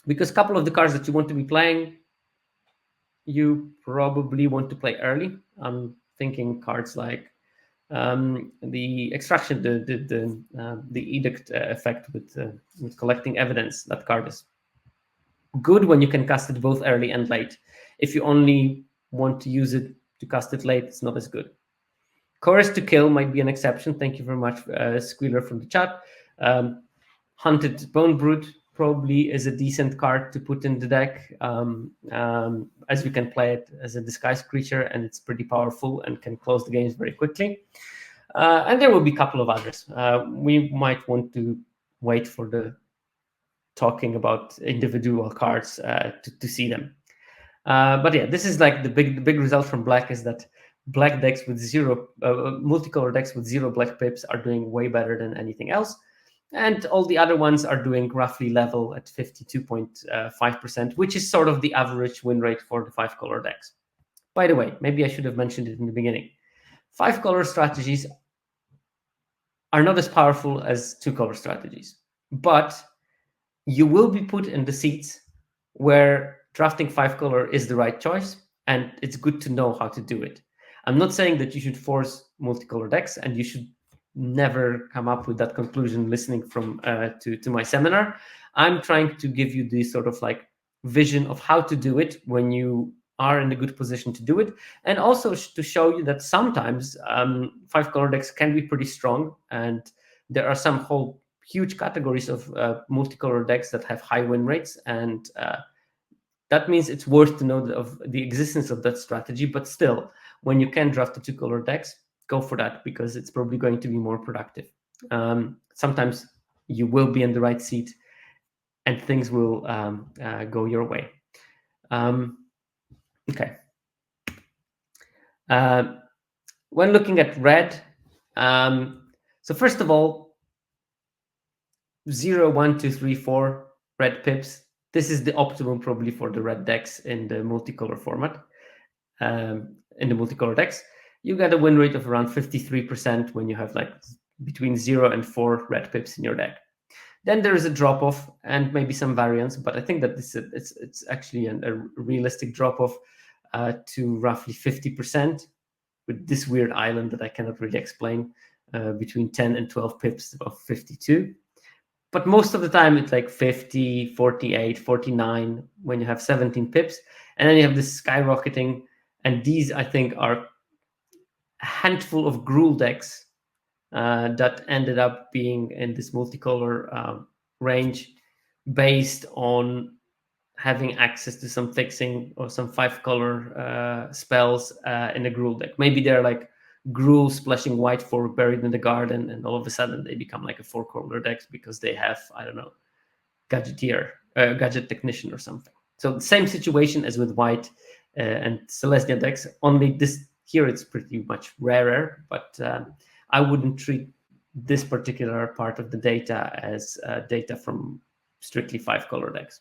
Because a couple of the cards that you want to be playing, you probably want to play early. I'm thinking cards like the extraction, the edict effect with collecting evidence. That card is good when you can cast it both early and late. If you only want to use it to cast it late, it's not as good. Chorus to Kill might be an exception. Thank you very much, Squealer, from the chat. Hunted Bone Brute probably is a decent card to put in the deck, as you can play it as a disguise creature, and it's pretty powerful and can close the games very quickly. And there will be a couple of others. We might want to wait for the talking about individual cards to see them. But yeah, this is like the big result from black is that black decks with 0 multicolor decks with 0 black pips are doing way better than anything else, and all the other ones are doing roughly level at 52.5%, which is sort of the average win rate for the 5-color decks. By the way, maybe I should have mentioned it in the beginning. 5-color strategies are not as powerful as 2-color strategies, but you will be put in the seats where drafting 5-color is the right choice, and it's good to know how to do it. I'm not saying that you should force multicolor decks, and you should never come up with that conclusion listening from to my seminar. I'm trying to give you the sort of like vision of how to do it when you are in a good position to do it, and also to show you that sometimes 5-color decks can be pretty strong, and there are some whole huge categories of multicolor decks that have high win rates, and that means it's worth to know of the existence of that strategy. But still, when you can draft the 2-color decks, go for that, because it's probably going to be more productive. Sometimes you will be in the right seat and things will go your way. Okay. When looking at red, so first of all, 0, 1, 2, 3, 4 red pips. This is the optimum probably for the red decks in the multicolor format. In the multicolor decks, you get a win rate of around 53% when you have like between 0 and 4 red pips in your deck. Then there is a drop off and maybe some variance, but I think that it's actually a realistic drop off to roughly 50% with this weird island that I cannot really explain, between 10 and 12 pips of 52. But most of the time it's like 50, 48, 49 when you have 17 pips. And then you have this skyrocketing. And these, I think, are a handful of Gruul decks that ended up being in this multicolor range based on having access to some fixing or some 5-color spells in a Gruul deck. Maybe they're like Gruul splashing white for Buried in the Garden, and all of a sudden they become like a 4-color deck because they have, I don't know, Gadget Technician or something. So the same situation as with white and Celestia decks, only this here it's pretty much rarer, but I wouldn't treat this particular part of the data as data from strictly 5-color decks.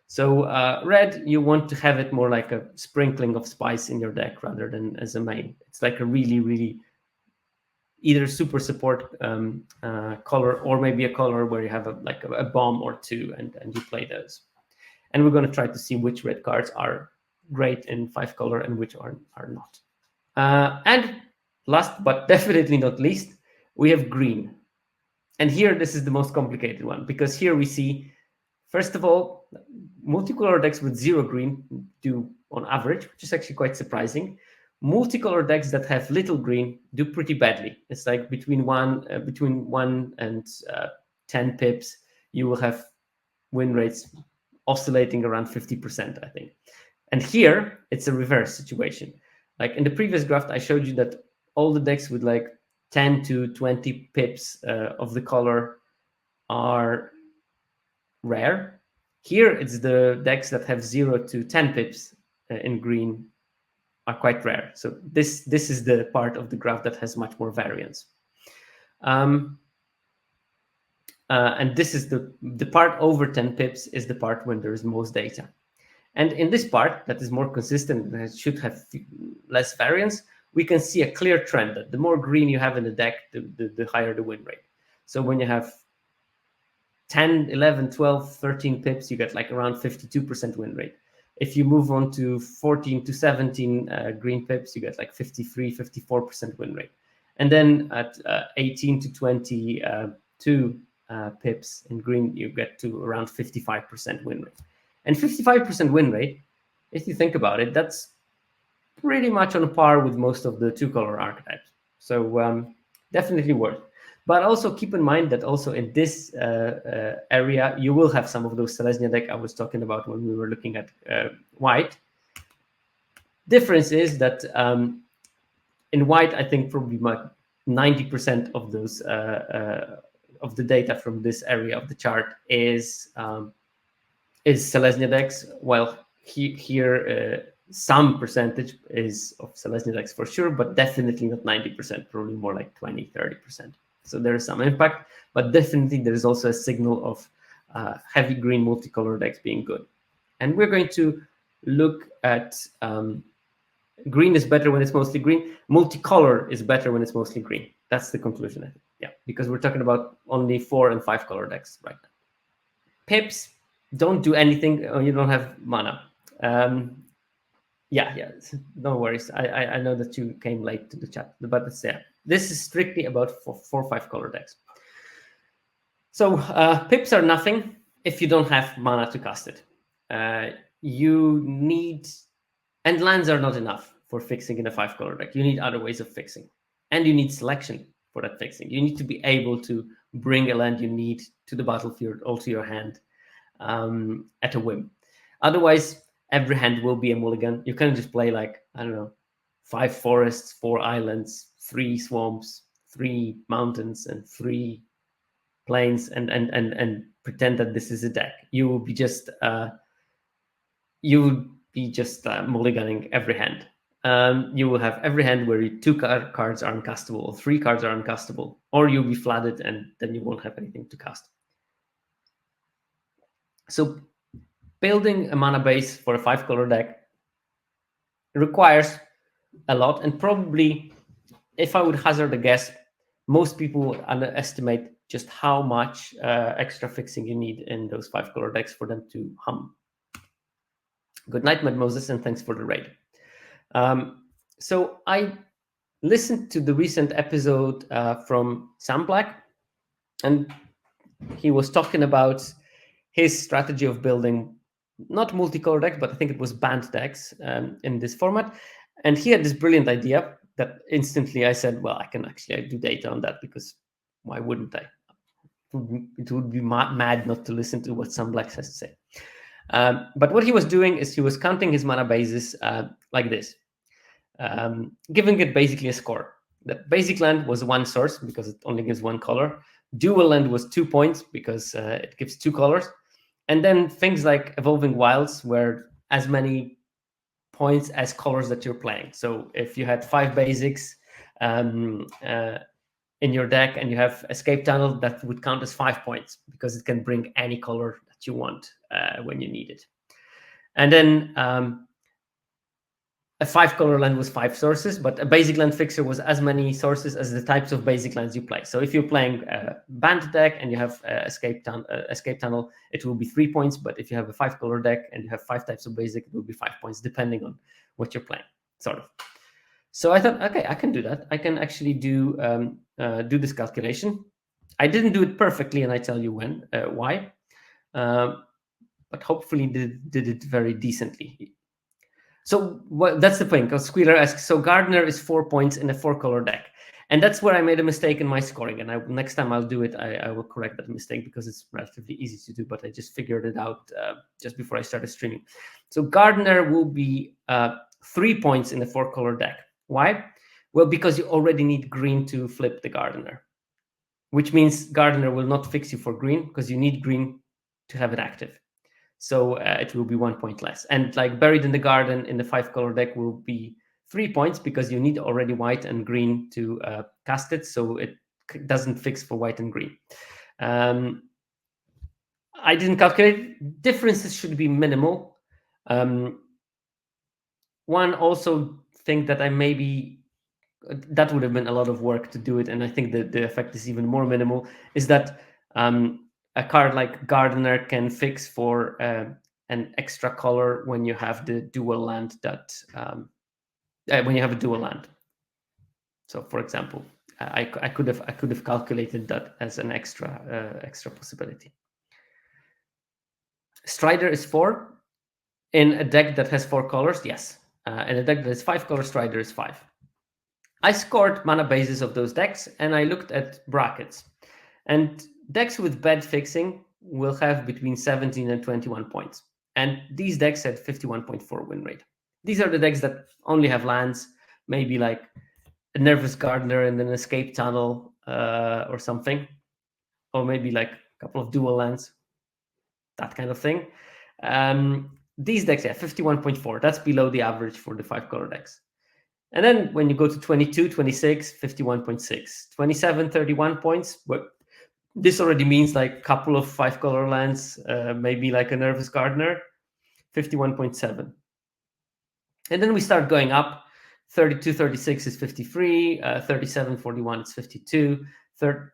So red, you want to have it more like a sprinkling of spice in your deck rather than as a main. It's like a really, really either super support color, or maybe a color where you have a bomb or two, and you play those. And we're going to try to see which red cards are great in 5-color and which are not. And last but definitely not least, we have green. And here, this is the most complicated one, because here we see, first of all, multicolor decks with 0 green do on average, which is actually quite surprising. Multicolor decks that have little green do pretty badly. It's like between 1 and 10 pips, you will have win rates oscillating around 50%, I think. And here, it's a reverse situation. Like in the previous graph, I showed you that all the decks with like 10 to 20 pips of the color are rare. Here, it's the decks that have 0 to 10 pips in green are quite rare. So this is the part of the graph that has much more variance. And this is the part over 10 pips is the part when there is most data. And in this part that is more consistent, that should have less variance, we can see a clear trend that the more green you have in the deck, the higher the win rate. So when you have 10, 11, 12, 13 pips, you get like around 52% win rate. If you move on to 14 to 17 green pips, you get like 53, 54% win rate. And then at 18 to 22 pips in green, you get to around 55% win rate. And 55% win rate, if you think about it, that's pretty much on par with most of the 2-color archetypes. So definitely worth. But also keep in mind that also in this area, you will have some of those Selesnya deck I was talking about when we were looking at white. Difference is that in white, I think probably 90% of those of the data from this area of the chart is Selesnya decks, while here some percentage is of Selesnya decks for sure, but definitely not 90%, probably more like 20, 30%. So there is some impact, but definitely there is also a signal of heavy green multicolor decks being good. And we're going to look at green is better when it's mostly green. Multicolor is better when it's mostly green. That's the conclusion, I think. Yeah, because we're talking about only 4 and 5 color decks right now. Pips don't do anything. You don't have mana. Yeah, no worries. I know that you came late to the chat, but it's there. This is strictly about 4 or 5 color decks. So pips are nothing if you don't have mana to cast it. You need, and lands are not enough for fixing in a 5-color deck. You need other ways of fixing, and you need selection for that fixing. You need to be able to bring a land you need to the battlefield or to your hand at a whim. Otherwise, every hand will be a mulligan. You can just play like, I don't know, 5 forests, 4 islands, 3 swamps, 3 mountains, and 3 plains, and pretend that this is a deck. You will be just mulliganing every hand. You will have every hand where 2 cards are uncastable, or 3 cards are uncastable, or you'll be flooded and then you won't have anything to cast. So building a mana base for a 5-color deck requires a lot, and probably, if I would hazard a guess, most people would underestimate just how much extra fixing you need in those 5-color decks for them to hum. Good night, Mad Moses, and thanks for the raid. So I listened to the recent episode from Sam Black, and he was talking about his strategy of building not multicolor decks, but I think it was banned decks in this format. And he had this brilliant idea that instantly I said, well, I can actually do data on that, because why wouldn't I? It would be mad not to listen to what Sam Black has to say. But what he was doing is he was counting his mana bases like this, giving it basically a score. The basic land was 1 source because it only gives 1 color. Dual land was 2 points because it gives 2 colors. And then things like Evolving Wilds were as many points as colors that you're playing. So if you had 5 basics in your deck and you have Escape Tunnel, that would count as 5 points because it can bring any color that you want when you need it. And then a 5-color land was 5 sources, but a basic land fixer was as many sources as the types of basic lands you play. So if you're playing a banned deck and you have Escape Tunnel, it will be 3 points. But if you have a 5-color deck and you have 5 types of basic, it will be 5 points, depending on what you're playing, sort of. So I thought, okay, I can do that. I can actually do this calculation. I didn't do it perfectly, and I tell you why. But hopefully did it very decently. So that's the thing, because Squealer asks, so Gardner is 4 points in a 4-color deck. And that's where I made a mistake in my scoring. And next time I'll do it, I will correct that mistake because it's relatively easy to do, but I just figured it out just before I started streaming. So Gardner will be 3 points in a 4-color deck. Why? Well, because you already need green to flip the Gardener, which means Gardener will not fix you for green because you need green to have it active. So it will be 1 point less. And like Buried in the Garden in the 5-color deck will be 3 points because you need already white and green to cast it. So it doesn't fix for white and green. I didn't calculate. Differences should be minimal. One also think that that would have been a lot of work to do it, and I think that the effect is even more minimal, is that a card like Gardener can fix for an extra color when you have the dual land when you have a dual land. So for example, I could have calculated that as an extra possibility. Strider is 4 in a deck that has 4 colors. Yes, in a deck that has 5 colors, Strider is 5. I scored mana bases of those decks and I looked at brackets. And decks with bad fixing will have between 17 and 21 points. And these decks had 51.4 win rate. These are the decks that only have lands, maybe like a Nervous Gardener and an Escape Tunnel or something. Or maybe like a couple of dual lands, that kind of thing. These decks, 51.4. That's below the average for the 5-color decks. And then when you go to 22, 26, 51.6, 27, 31 points. But this already means like a couple of 5-color lands, maybe like a Nervous Gardener, 51.7. And then we start going up. 32, 36 is 53, 37, 41 is 52,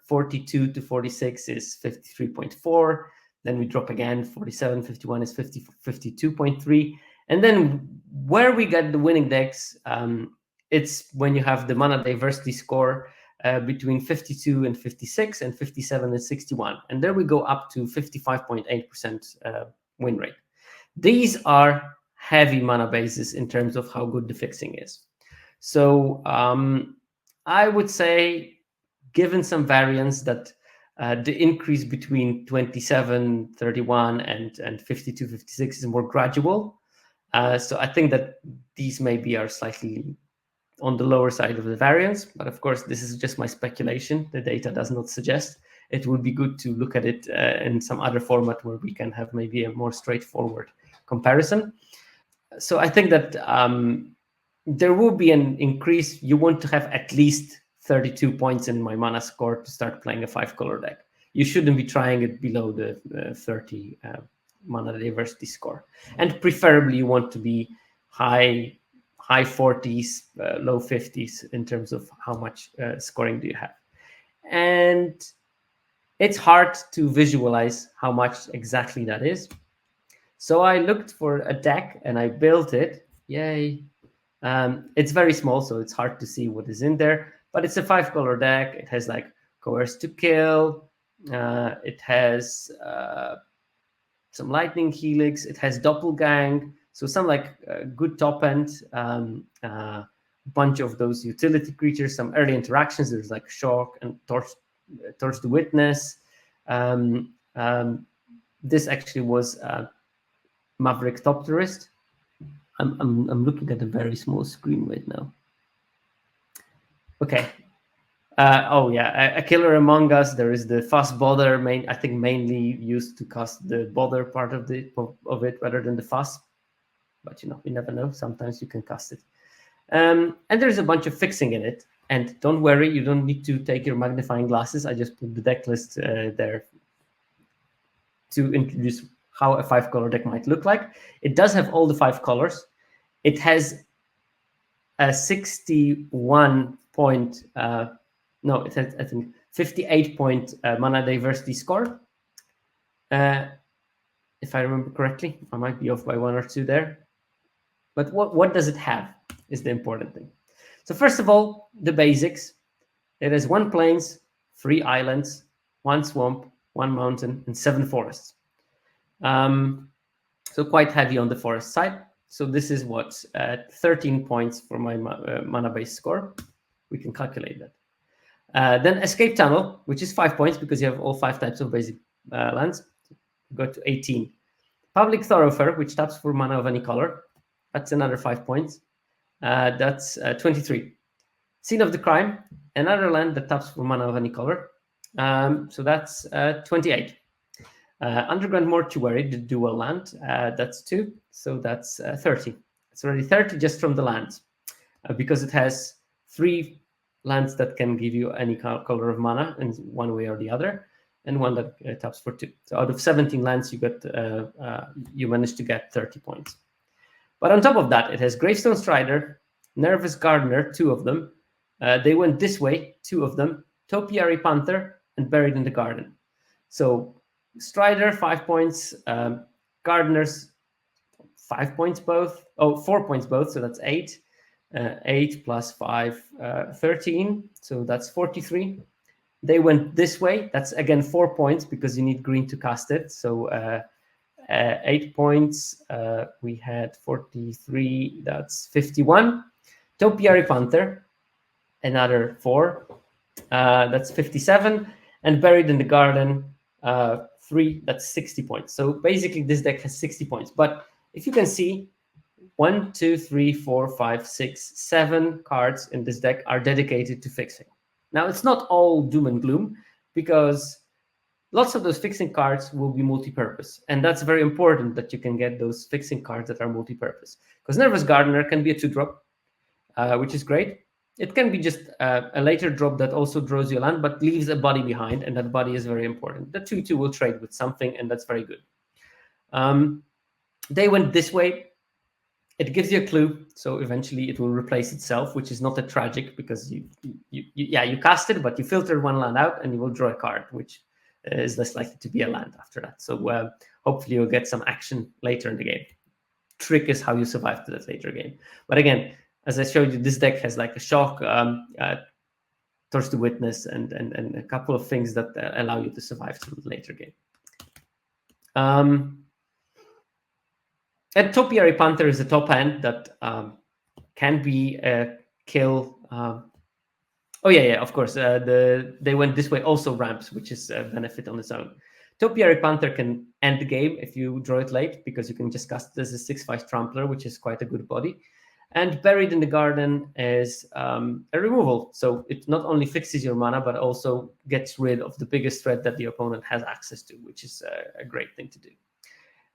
42 to 46 is 53.4. Then we drop again, 47, 51 is 52.3. And then where we get the winning decks, it's when you have the mana diversity score between 52 and 56 and 57 and 61. And there we go up to 55.8% win rate. These are heavy mana bases in terms of how good the fixing is. So I would say, given some variance, that the increase between 27, 31 and 52, 56 is more gradual. So I think that these maybe are slightly on the lower side of the variance, but of course this is just my speculation. The data does not suggest. It would be good to look at it in some other format where we can have maybe a more straightforward comparison. So I think that there will be an increase. You want to have at least 32 points in my mana score to start playing a 5-color deck. You shouldn't be trying it below the 30 mana diversity score. And preferably you want to be high 40s, low 50s in terms of how much scoring do you have. And it's hard to visualize how much exactly that is. So I looked for a deck and I built it. Yay. It's very small, so it's hard to see what is in there. But it's a 5-color deck. It has like Coerce to Kill. It has some Lightning Helix. It has Doppelgang. So some like good top end. Bunch of those utility creatures. Some early interactions. There's like Shock and Torch the Witness. This actually was Maverick Top Tourist. I'm looking at a very small screen right now. Okay. A Killer Among Us. There is the Fast Bother, I think mainly used to cast the Bother part of it rather than the Fast. But you never know. Sometimes you can cast it. And there's a bunch of fixing in it. And don't worry, you don't need to take your magnifying glasses. I just put the deck list there to introduce how a 5-color deck might look like. It does have all the 5 colors. It has a 61 point, it has, I think, 58 point mana diversity score. If I remember correctly, I might be off by 1 or 2 there. But what does it have is the important thing. So first of all, the basics. It has 1 plains, 3 islands, 1 swamp, 1 mountain, and 7 forests. So quite heavy on the forest side. So this is what 13 points for my mana base score. We can calculate that. Then escape tunnel, which is 5 points because you have all 5 types of basic lands. Go to 18. Public thoroughfare, which taps for mana of any color. That's another 5 points. That's 23. Scene of the crime, another land that taps for mana of any color. So that's 28. Underground mortuary, the dual land, that's 2. So that's 30. It's already 30 just from the lands because it has 3 lands that can give you any color of mana in one way or the other, and 1 that taps for 2. So out of 17 lands, you managed to get 30 points. But on top of that, it has Gravestone Strider, Nervous Gardener, 2 of them. They went this way, 2 of them. Topiary Panther and Buried in the Garden. So Strider, 5 points. Gardeners, 5 points both. Oh, 4 points both, so that's 8. 8 plus 5, 13. So that's 43. They went this way. That's again 4 points because you need green to cast it. So 8 points. We had 43. That's 51. Topiary Panther, another 4. That's 57. And Buried in the Garden, 3. That's 60 points. So basically, this deck has 60 points. But if you can see, 1, 2, 3, 4, 5, 6, 7 cards in this deck are dedicated to fixing. Now, it's not all doom and gloom because lots of those fixing cards will be multi-purpose. And that's very important that you can get those fixing cards that are multi-purpose. Because Nervous Gardener can be a 2-drop, which is great. It can be just a later drop that also draws your land, but leaves a body behind, and that body is very important. The 2/2 will trade with something, and that's very good. They went this way. It gives you a clue, so eventually it will replace itself, which is not a tragic because you cast it, but you filter 1 land out, and you will draw a card, which is less likely to be a land after that. So hopefully you'll get some action later in the game. Trick is how you survive to that later game. But again, as I showed you, this deck has like a shock, Thirst to Witness, and a couple of things that allow you to survive through the later game. And Topiary Panther is a top hand that can be a kill. Of course. They went this way, also ramps, which is a benefit on its own. Topiary Panther can end the game if you draw it late, because you can just cast this as a 6/5 Trampler, which is quite a good body. And Buried in the Garden is a removal. So it not only fixes your mana, but also gets rid of the biggest threat that the opponent has access to, which is a great thing to do.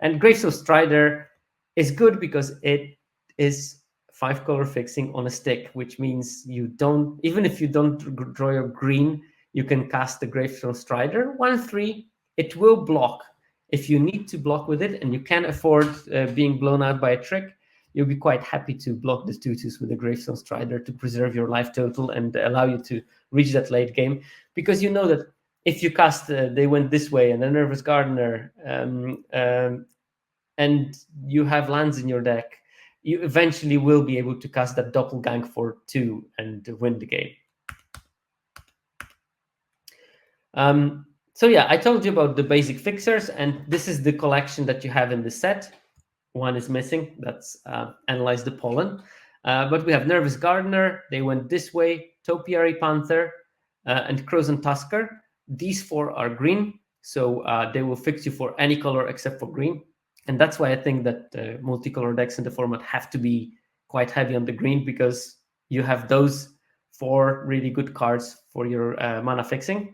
And Gravestone Strider is good because it is 5-color fixing on a stick, which means even if you don't draw your green, you can cast the Gravestone Strider. 1/3, it will block. If you need to block with it and you can't afford being blown out by a trick, you'll be quite happy to block the 2/2s with the Gravestone Strider to preserve your life total and allow you to reach that late game, because you know that if you cast They Went This Way and a Nervous Gardener, and you have lands in your deck, you eventually will be able to cast that Doppelgang for 2 and win the game. So yeah, I told you about the basic fixers, and this is the collection that you have in the set. 1 is missing. That's Analyze the Pollen. But we have Nervous Gardener, They Went This Way, Topiary Panther, and Crozen Tusker. These 4 are green, so they will fix you for any color except for green. And that's why I think that multicolor decks in the format have to be quite heavy on the green, because you have those 4 really good cards for your mana fixing.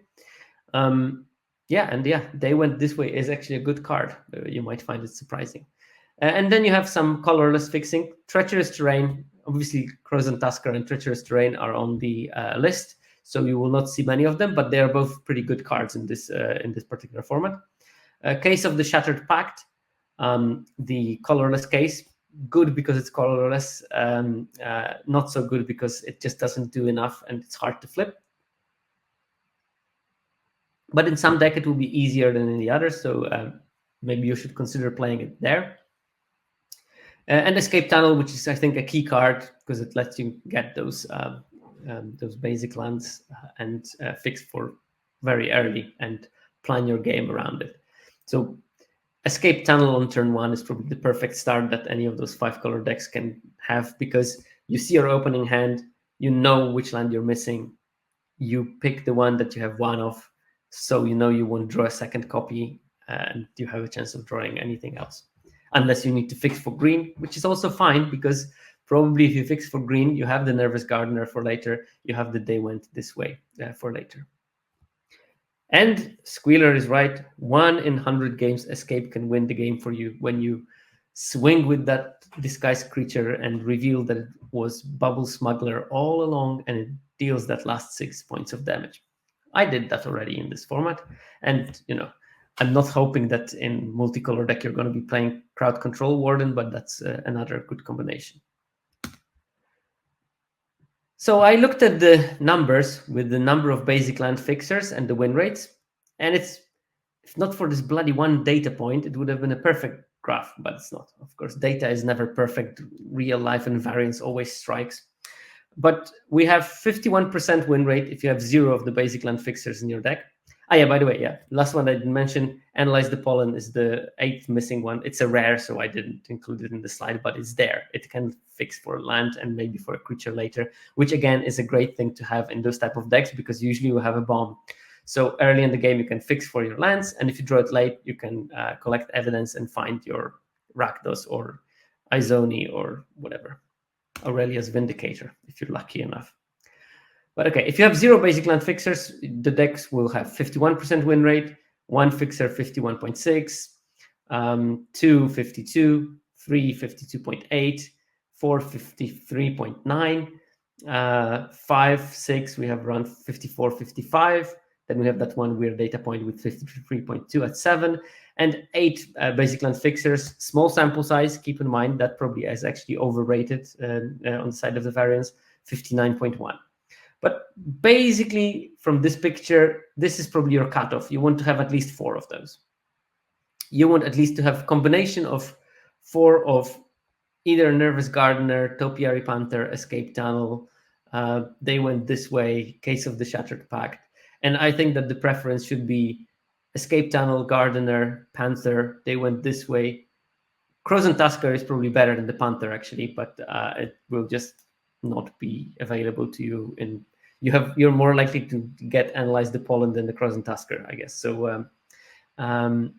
They Went This Way is actually a good card. You might find it surprising. And then you have some colorless fixing. Treacherous Terrain, obviously Crozen Tusker and Treacherous Terrain are on the list, so you will not see many of them, but they are both pretty good cards in this particular format. Case of the Shattered Pact, the colorless case, good because it's colorless, not so good because it just doesn't do enough and it's hard to flip. But in some deck it will be easier than in the others, so maybe you should consider playing it there. And Escape Tunnel, which is, I think, a key card because it lets you get those basic lands and fix for very early and plan your game around it. So Escape Tunnel on turn 1 is probably the perfect start that any of those 5-color decks can have, because you see your opening hand, you know which land you're missing, you pick the one that you have one of, so you know you won't draw a second copy, and you have a chance of drawing anything else. Unless you need to fix for green, which is also fine, because probably if you fix for green, you have the Nervous Gardener for later, you have the Day Went This Way for later. And Squealer is right. 1 in 100 games, Escape can win the game for you when you swing with that disguised creature and reveal that it was Bubble Smuggler all along, and it deals that last 6 points of damage. I did that already in this format, and I'm not hoping that in multicolor deck you're going to be playing Crowd Control Warden, but that's another good combination. So I looked at the numbers with the number of basic land fixers and the win rates, and if not for this bloody one data point, it would have been a perfect graph, but it's not. Of course, data is never perfect. Real life and variance always strikes. But we have 51% win rate if you have 0 of the basic land fixers in your deck. Yeah, by the way, last one I didn't mention, Analyze the Pollen is the 8th missing one. It's a rare, so I didn't include it in the slide, but it's there. It can fix for land and maybe for a creature later, which again is a great thing to have in those type of decks, because usually you have a bomb. So early in the game, you can fix for your lands, and if you draw it late, you can collect evidence and find your Rakdos or Izoni or whatever, Aurelia's Vindicator, if you're lucky enough. But okay, if you have 0 basic land fixers, the decks will have 51% win rate, 1 fixer 51.6, 2 52, 3 52.8, 4 53.9, 5 6 we have around 54 55. Then we have that one weird data point with 53.2 at 7, and 8 basic land fixers. Small sample size. Keep in mind that probably is actually overrated on the side of the variance, 59.1. But basically, from this picture, this is probably your cutoff. You want to have at least 4 of those. You want at least to have a combination of 4 of either Nervous Gardener, Topiary Panther, Escape Tunnel, They Went This Way, Case of the Shattered Pact. And I think that the preference should be Escape Tunnel, Gardener, Panther, They Went This Way. Crows and Tusker is probably better than the Panther, actually, but it will just not be available to you. You're more likely to get Analyze the Pollen than the Crows and Tusker, I guess. So I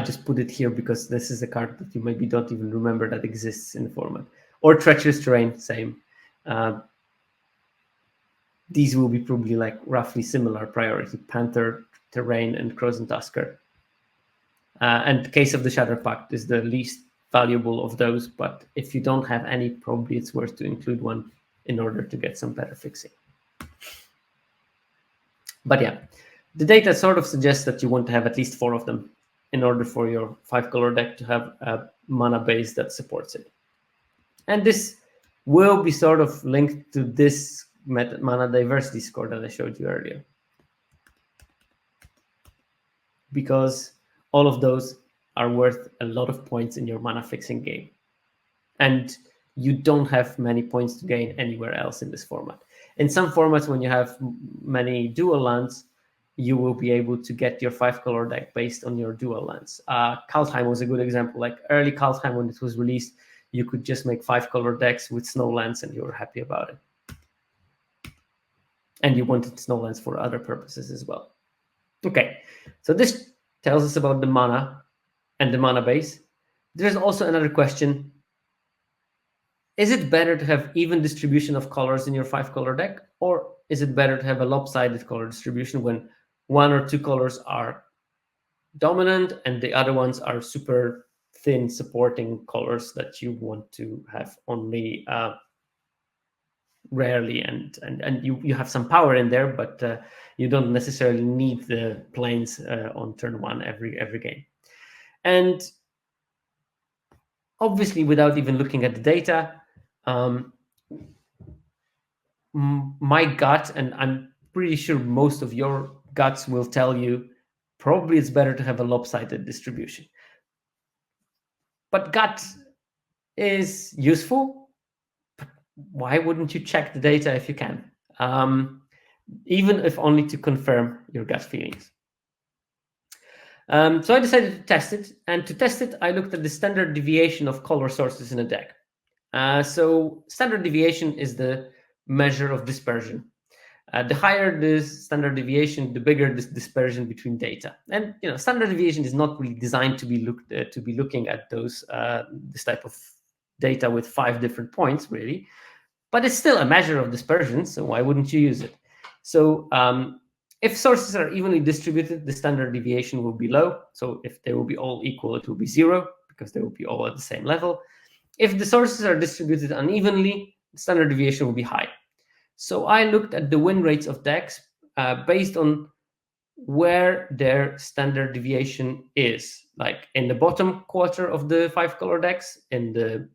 just put it here because this is a card that you maybe don't even remember that exists in the format. Or Treacherous Terrain, same. These will be probably like roughly similar priority: Panther, Terrain, and Crows and Tusker. And Case of the Shattered Pact is the least valuable of those, but if you don't have any, probably it's worth to include one in order to get some better fixing. But yeah, the data sort of suggests that you want to have at least 4 of them in order for your 5-color deck to have a mana base that supports it. And this will be sort of linked to this mana diversity score that I showed you earlier, because all of those are worth a lot of points in your mana fixing game. And you don't have many points to gain anywhere else in this format. In some formats, when you have many dual lands, you will be able to get your 5-color deck based on your dual lands. Kaldheim was a good example. Like early Kaldheim, when it was released, you could just make 5-color decks with snow lands and you were happy about it. And you wanted snow lands for other purposes as well. Okay, so this tells us about the mana and the mana base. There's also another question. Is it better to have even distribution of colors in your 5-color deck, or is it better to have a lopsided color distribution when 1 or 2 colors are dominant and the other ones are super thin supporting colors that you want to have only rarely, and you have some power in there, but you don't necessarily need the planes on turn 1 every game. And obviously, without even looking at the data, my gut, and I'm pretty sure most of your guts will tell you, probably it's better to have a lopsided distribution. But gut is useful. Why wouldn't you check the data if you can? Even if only to confirm your gut feelings. So I decided to test it, and to test it, I looked at the standard deviation of color sources in a deck. So standard deviation is the measure of dispersion. The higher the standard deviation, the bigger the dispersion between data. And standard deviation is not really designed to be looking at those this type of data with 5 different points, really. But it's still a measure of dispersion, so why wouldn't you use it? So if sources are evenly distributed, the standard deviation will be low. So if they will be all equal, it will be 0, because they will be all at the same level. If the sources are distributed unevenly, the standard deviation will be high. So I looked at the win rates of decks based on where their standard deviation is, like in the bottom quarter of the 5-color decks, in the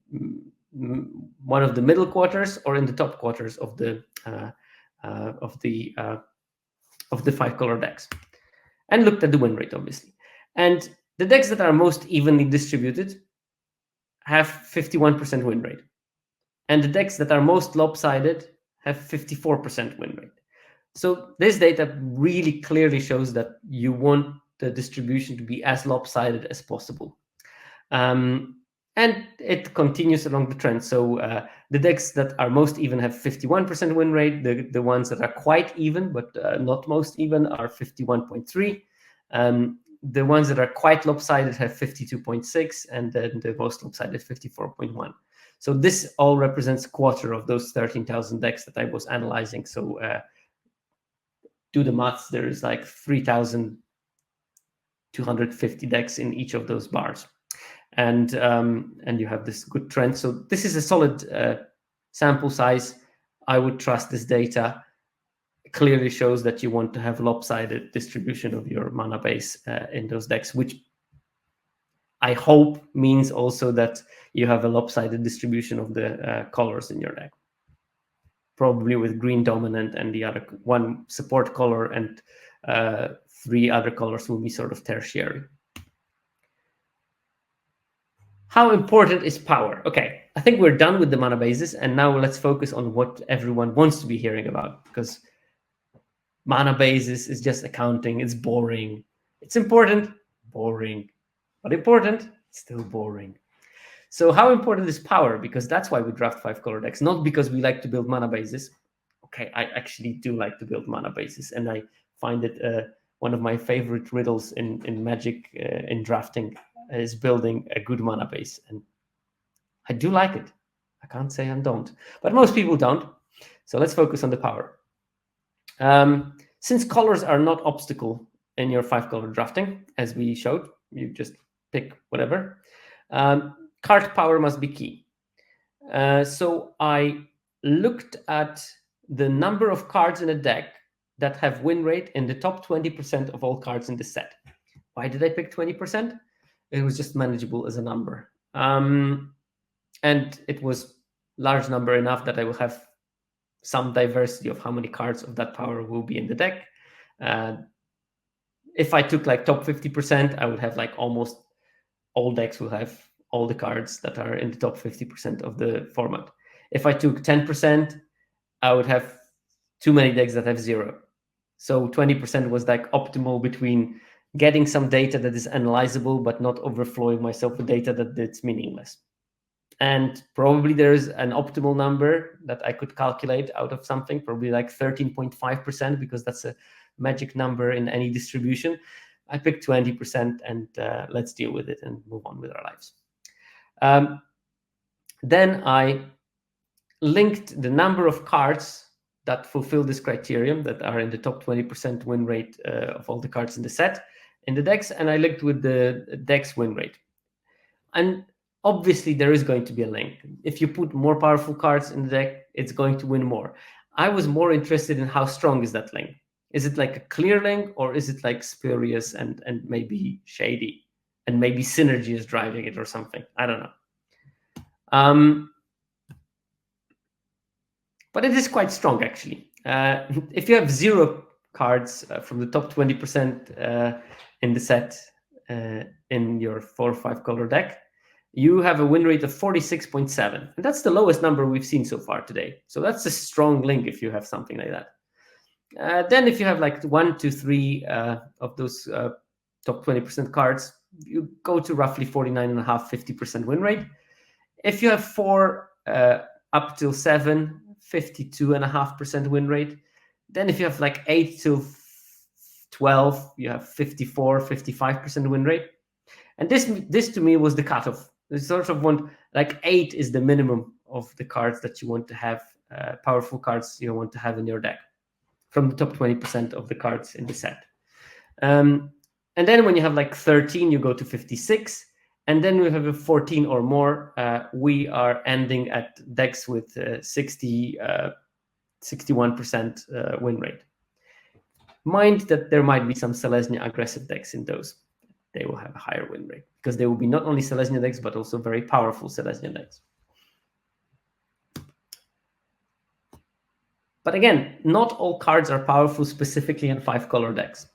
one of the middle quarters, or in the top quarters of the 5-color decks, and looked at the win rate, obviously. And the decks that are most evenly distributed have 51% win rate, and the decks that are most lopsided have 54% win rate. So this data really clearly shows that you want the distribution to be as lopsided as possible. And it continues along the trend. So the decks that are most even have 51% win rate. The ones that are quite even, but not most even, are 51.3. The ones that are quite lopsided have 52.6, and then the most lopsided 54.1. So this all represents a quarter of those 13,000 decks that I was analyzing. So do the maths, there is like 3,250 decks in each of those bars. And you have this good trend. So this is a solid sample size. I would trust this data. It clearly shows that you want to have lopsided distribution of your mana base in those decks, which I hope means also that you have a lopsided distribution of the colors in your deck. Probably with green dominant, and the other one support color, and 3 other colors will be sort of tertiary. How important is power? Okay, I think we're done with the mana bases, and now let's focus on what everyone wants to be hearing about, because mana bases is just accounting. It's boring. It's important, boring, but important, still boring. So how important is power? Because that's why we draft 5-color decks, not because we like to build mana bases. Okay, I actually do like to build mana bases, and I find it one of my favorite riddles in Magic in drafting is building a good mana base, and I do like it. I can't say I don't, but most people don't. So let's focus on the power. Since colors are not obstacle in your 5-color drafting, as we showed, you just pick whatever. Card power must be key. So I looked at the number of cards in a deck that have win rate in the top 20% of all cards in the set. Why did I pick 20%? It was just manageable as a number. And it was large number enough that I will have some diversity of how many cards of that power will be in the deck. If I took like top 50%, I would have like almost all decks will have all the cards that are in the top 50% of the format. If I took 10%, I would have too many decks that have 0. So 20% was like optimal between getting some data that is analyzable, but not overflowing myself with data that's meaningless. And probably there's an optimal number that I could calculate out of something, probably like 13.5%, because that's a magic number in any distribution. I picked 20%, and let's deal with it and move on with our lives. Then I linked the number of cards that fulfill this criterion, that are in the top 20% win rate of all the cards in the set, in the decks, and I linked with the deck's win rate. And obviously there is going to be a link. If you put more powerful cards in the deck, it's going to win more. I was more interested in how strong is that link. Is it like a clear link, or is it like spurious and maybe shady, and maybe synergy is driving it or something? I don't know. But it is quite strong, actually. If you have 0 cards from the top 20% in the set in your 4 or 5-color deck, you have a win rate of 46.7. And that's the lowest number we've seen so far today. So that's a strong link if you have something like that. Then if you have like 1, 2, 3 of those top 20% cards, you go to roughly 49.5, 50% win rate. If you have 4 up till 7, 52.5% win rate. Then if you have like 8 till 12, you have 54, 55% win rate. And this to me was the cutoff. The sort of one, like 8 is the minimum of the cards that you want to have, powerful cards you want to have in your deck from the top 20% of the cards in the set. And then when you have like 13, you go to 56. And then we have a 14 or more. We are ending at decks with 61% win rate. Mind that there might be some Selesnya aggressive decks in those. They will have a higher win rate because they will be not only Selesnya decks, but also very powerful Selesnya decks. But again, not all cards are powerful specifically in 5-color decks.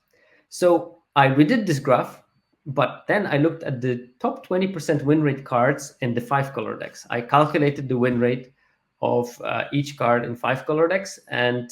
So I redid this graph, but then I looked at the top 20% win rate cards in the 5-color decks. I calculated the win rate of each card in 5-color decks, and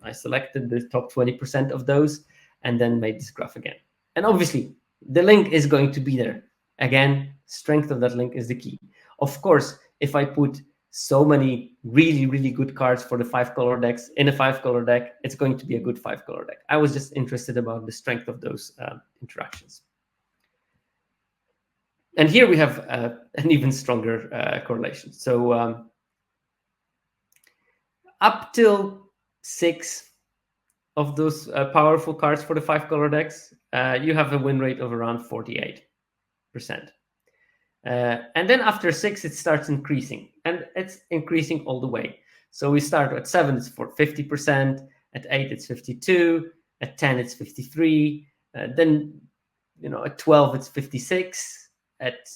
I selected the top 20% of those and then made this graph again. And obviously, the link is going to be there. Again, strength of that link is the key. Of course, if I put so many really, really good cards for the 5-color decks in a 5-color deck, it's going to be a good 5-color deck. I was just interested about the strength of those interactions. And here we have an even stronger correlation. So up till 6 of those powerful cards for the 5-color decks, you have a win rate of around 48%. And then after 6, it starts increasing, and it's increasing all the way. So we start at 7, it's for 50%. At 8, it's 52. At 10, it's 53. Then, at 12, it's 56. At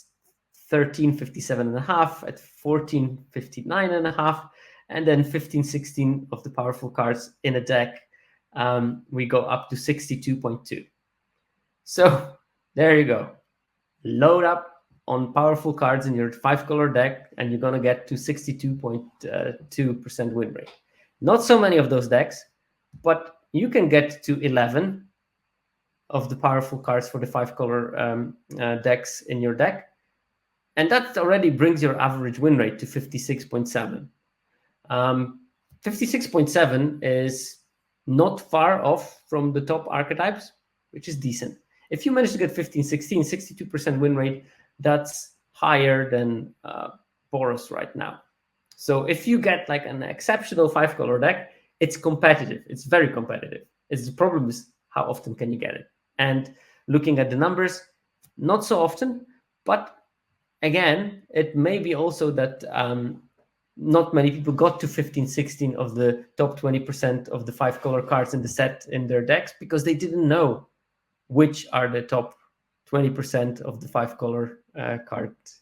13, 57.5. At 14, 59.5. And then 15, 16 of the powerful cards in a deck, we go up to 62.2. So there you go. Load up on powerful cards in your 5-color deck, and you're going to get to 62.2% win rate. Not so many of those decks, but you can get to 11 of the powerful cards for the 5-color decks in your deck. And that already brings your average win rate to 56.7. 56.7 is not far off from the top archetypes, which is decent. If you manage to get 15, 16, 62% win rate, that's higher than Boros right now. So if you get like an exceptional 5-color deck, it's competitive. It's very competitive. The problem is how often can you get it? And looking at the numbers, not so often. But again, it may be also that not many people got to 15, 16 of the top 20% of the 5-color cards in the set in their decks because they didn't know which are the top 20% of the 5-color cards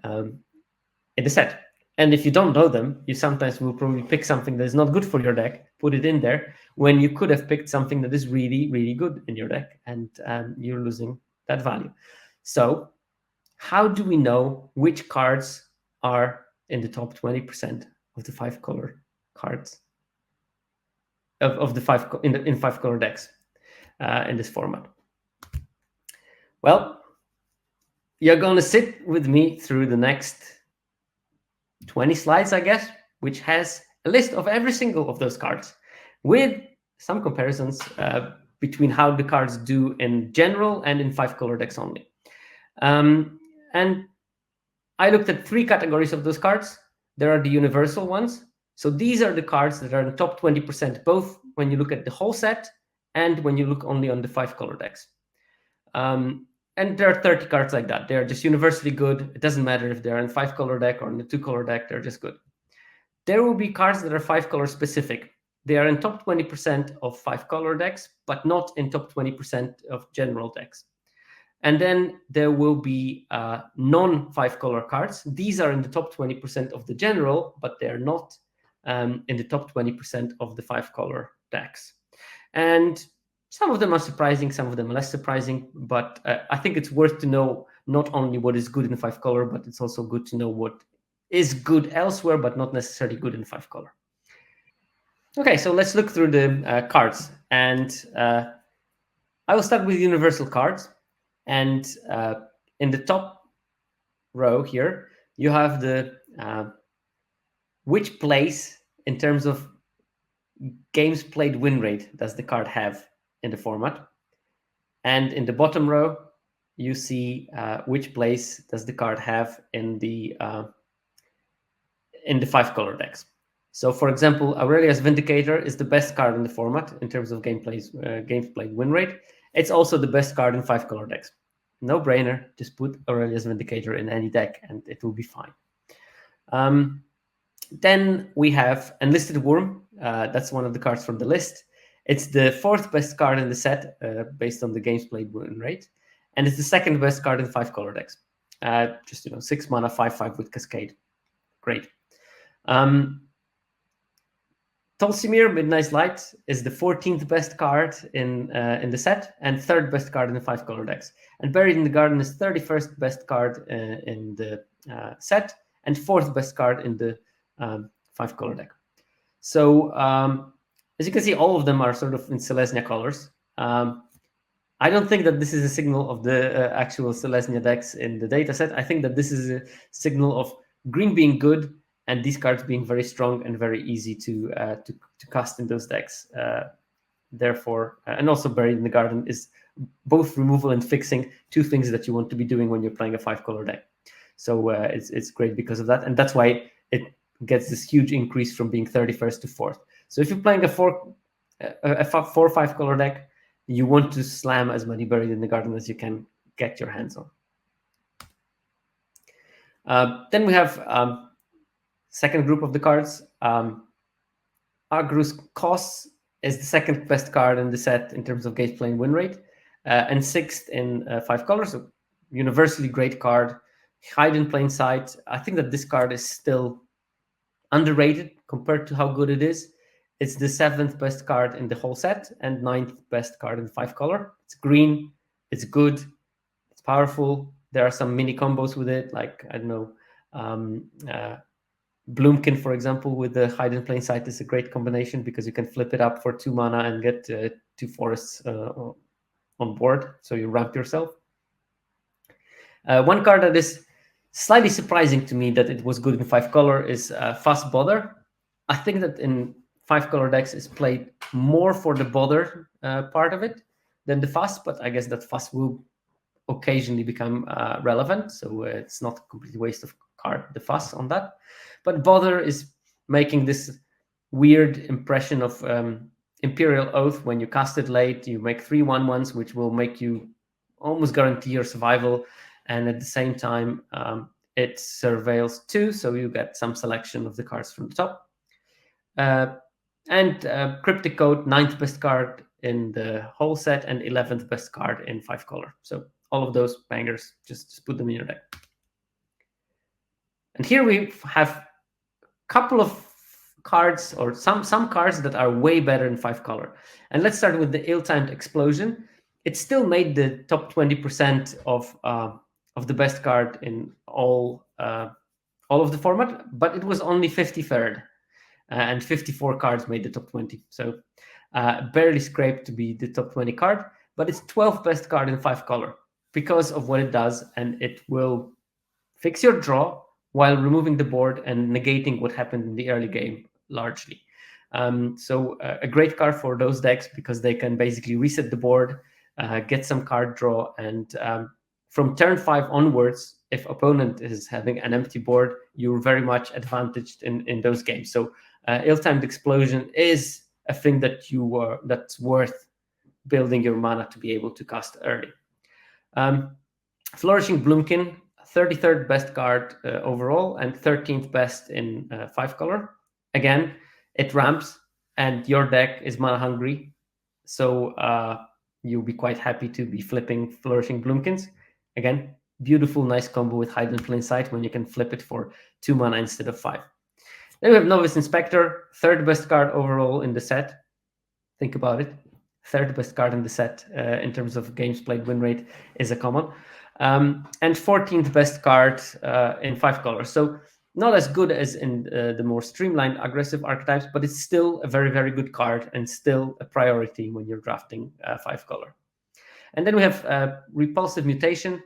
in the set. And if you don't know them, you sometimes will probably pick something that is not good for your deck, put it in there, when you could have picked something that is really, really good in your deck, and you're losing that value. So how do we know which cards are in the top 20% of the 5-color cards of the 5-color decks in this format? Well, you're going to sit with me through the next 20 slides, I guess, which has a list of every single of those cards with some comparisons between how the cards do in general and in 5-color decks only. And I looked at 3 categories of those cards. There are the universal ones. So these are the cards that are in the top 20%, both when you look at the whole set and when you look only on the 5-color decks. And there are 30 cards like that. They're just universally good. It doesn't matter if they're in 5-color deck or in the 2-color deck, they're just good. There will be cards that are 5-color specific. They are in top 20% of 5-color decks, but not in top 20% of general decks. And then there will be non-5-color cards. These are in the top 20% of the general, but they're not in the top 20% of the 5-color decks. And Some of them are surprising, some of them are less surprising, but I think it's worth to know not only what is good in 5-color, but it's also good to know what is good elsewhere, but not necessarily good in 5-color. Okay, so let's look through the cards. And I will start with universal cards. And in the top row here, you have the which place in terms of games played win rate does the card have in the format. And in the bottom row, you see which place does the card have in the 5-color decks. So, for example, Aurelia's Vindicator is the best card in the format in terms of games played win rate. It's also the best card in 5-color decks. No brainer. Just put Aurelia's Vindicator in any deck, and it will be fine. Then we have Enlisted Worm. That's one of the cards from the list. It's the 4th best card in the set based on the games played win rate, and it's the 2nd best card in 5-color decks. Just 6 mana, 5/5 with Cascade. Great. Tolsimir, Midnight's Light, is the 14th best card in the set and 3rd best card in the 5-color decks. And Buried in the Garden is 31st best card in the set and 4th best card in the 5-color deck. So as you can see, all of them are sort of in Selesnya colors. I don't think that this is a signal of the actual Selesnya decks in the dataset. I think that this is a signal of green being good and these cards being very strong and very easy to cast in those decks. Therefore, and also Buried in the Garden is both removal and fixing, two things that you want to be doing when you're playing a 5-color deck. So it's great because of that, and that's why it gets this huge increase from being 31st to 4th. So if you're playing a 4/5 color deck, you want to slam as many Buried in the Garden as you can get your hands on. Then we have second group of the cards. Agrus Kos is the 2nd best card in the set in terms of games playing win rate, and 6th in 5 colors. So universally great card. Hide in plain sight. I think that this card is still underrated compared to how good it is. It's the 7th best card in the whole set and 9th best card in 5-color. It's green, it's good, it's powerful. There are some mini combos with it, like, I don't know, Bloomkin, for example, with the Hide in Plain Sight is a great combination because you can flip it up for 2 mana and get 2 forests on board, so you ramp yourself. One card that is slightly surprising to me that it was good in 5-color is Fast Bother. I think that in 5-color decks is played more for the Bother part of it than the Fast, but I guess that Fast will occasionally become relevant, so it's not a complete waste of card, the Fast on that. But Bother is making this weird impression of Imperial Oath. When you cast it late, you make 3 1/1s, which will make you almost guarantee your survival, and at the same time it surveils 2, so you get some selection of the cards from the top. And Cryptic Code, 9th best card in the whole set and 11th best card in 5-color. So all of those bangers, just put them in your deck. And here we have a couple of cards, or some cards that are way better in 5-color. And let's start with the Ill-Timed Explosion. It still made the top 20% of the best card in all of the format, but it was only 53rd. And 54 cards made the top 20. So barely scraped to be the top 20 card, but it's 12th best card in 5-color because of what it does, and it will fix your draw while removing the board and negating what happened in the early game largely. So a great card for those decks because they can basically reset the board, get some card draw, and from turn 5 onwards, if opponent is having an empty board, you're very much advantaged in those games. So Ill-Timed Explosion is a thing that that's worth building your mana to be able to cast early. Flourishing Bloomkin, 33rd best card overall and 13th best in 5-color. Again, it ramps and your deck is mana hungry, so you'll be quite happy to be flipping Flourishing Bloomkins. Again, beautiful, nice combo with Hide in Plain Sight when you can flip it for 2 mana instead of 5. Then we have Novice Inspector, 3rd best card overall in the set. Think about it. third best card in the set in terms of games played win rate, is a common. And 14th best card in 5 colors. So not as good as in the more streamlined aggressive archetypes, but it's still a very, very good card and still a priority when you're drafting 5 color. And then we have Repulsive Mutation.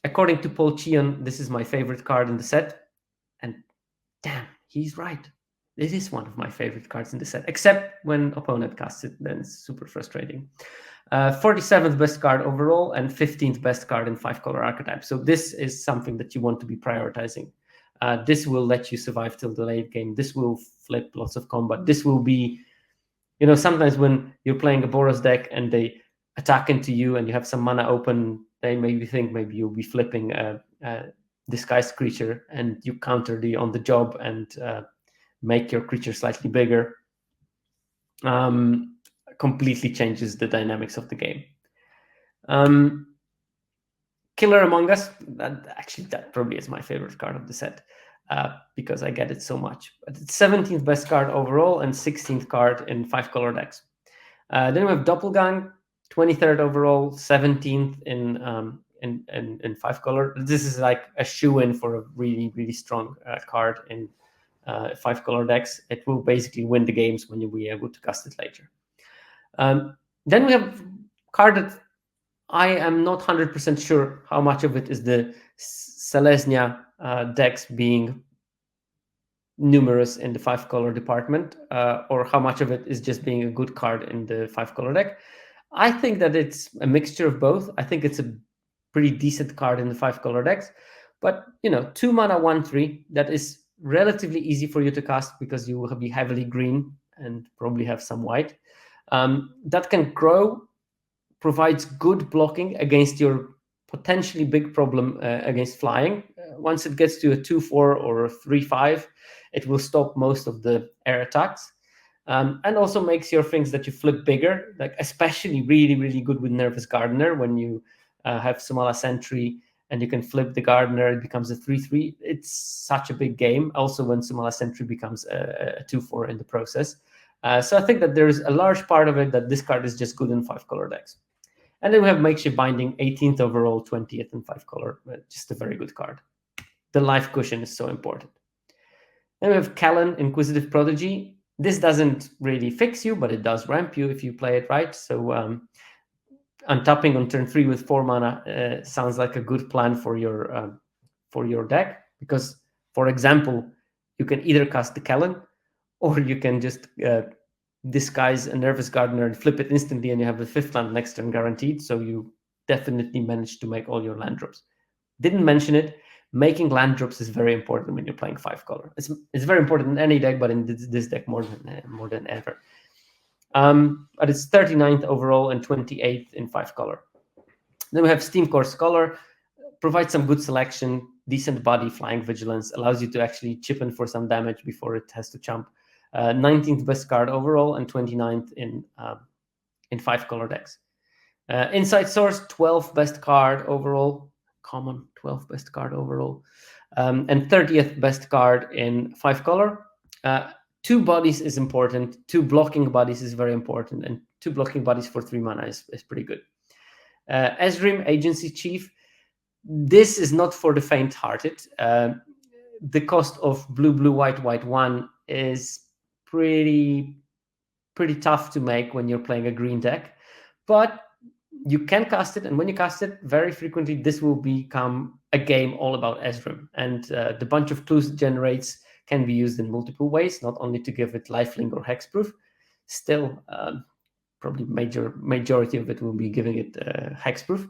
According to Paul Cheon, this is my favorite card in the set. And damn, he's right. It is one of my favorite cards in the set, except when opponent casts it, then it's super frustrating. 47th best card overall and 15th best card in 5 color archetype. So this is something that you want to be prioritizing. This will let you survive till the late game. This will flip lots of combat. This will be, sometimes when you're playing a Boros deck and they attack into you and you have some mana open, they maybe think maybe you'll be flipping a disguised creature and you counter the on the job and make your creature slightly bigger. Completely changes the dynamics of the game. Killer Among Us, that probably is my favorite card of the set because I get it so much. But it's 17th best card overall and 16th card in 5 color decks. Then we have Doppelgang, 23rd overall, 17th in 5 color. This is like a shoe-in for a really, really strong card in 5 color decks. It will basically win the games when you'll be able to cast it later. Then we have a card that I am not 100% sure how much of it is the Selesnya decks being numerous in the 5 color department, or how much of it is just being a good card in the 5 color deck. I think that it's a mixture of both. I think it's a pretty decent card in the 5 color decks, but 2 mana 1/3 that is relatively easy for you to cast because you will be heavily green and probably have some white. That can grow, provides good blocking against your potentially big problem against flying. Once it gets to a 2/4 or a 3/5, it will stop most of the air attacks. And also makes your things that you flip bigger, like especially really, really good with Nervous Gardener when you have Sumala Sentry and you can flip the Gardener, it becomes a 3/3. It's such a big game. Also when Sumala Sentry becomes a 2/4 in the process. So I think that there's a large part of it that this card is just good in 5 color decks. And then we have Makeshift Binding, 18th overall, 20th in 5 color. Just a very good card. The life cushion is so important. Then we have Callan, Inquisitive Prodigy. This doesn't really fix you, but it does ramp you if you play it right. So untapping on turn 3 with 4 mana sounds like a good plan for your deck. Because, for example, you can either cast the Callan, or you can just disguise a Nervous Gardener and flip it instantly, and you have a 5th land next turn guaranteed. So you definitely managed to make all your land drops. Didn't mention it. Making land drops is very important when you're playing 5 color. It's very important in any deck, but in this deck more than ever. But it's 39th overall and 28th in 5 color. Then we have Steamcore Scholar. Provides some good selection, decent body, flying vigilance, allows you to actually chip in for some damage before it has to chump. 19th best card overall and 29th in 5 color decks. Insight Source, 12th best card overall, common, 12th best card overall, and 30th best card in 5 color. 2 bodies is important, 2 blocking bodies is very important, and 2 blocking bodies for 3 mana is pretty good. Ezreal, Agency Chief. This is not for the faint-hearted. The cost of blue, white, 1 is pretty tough to make when you're playing a green deck, but you can cast it, and when you cast it, very frequently this will become a game all about Ezreal, and the bunch of clues it generates can be used in multiple ways, not only to give it lifelink or hexproof. Still, probably majority of it will be giving it hexproof.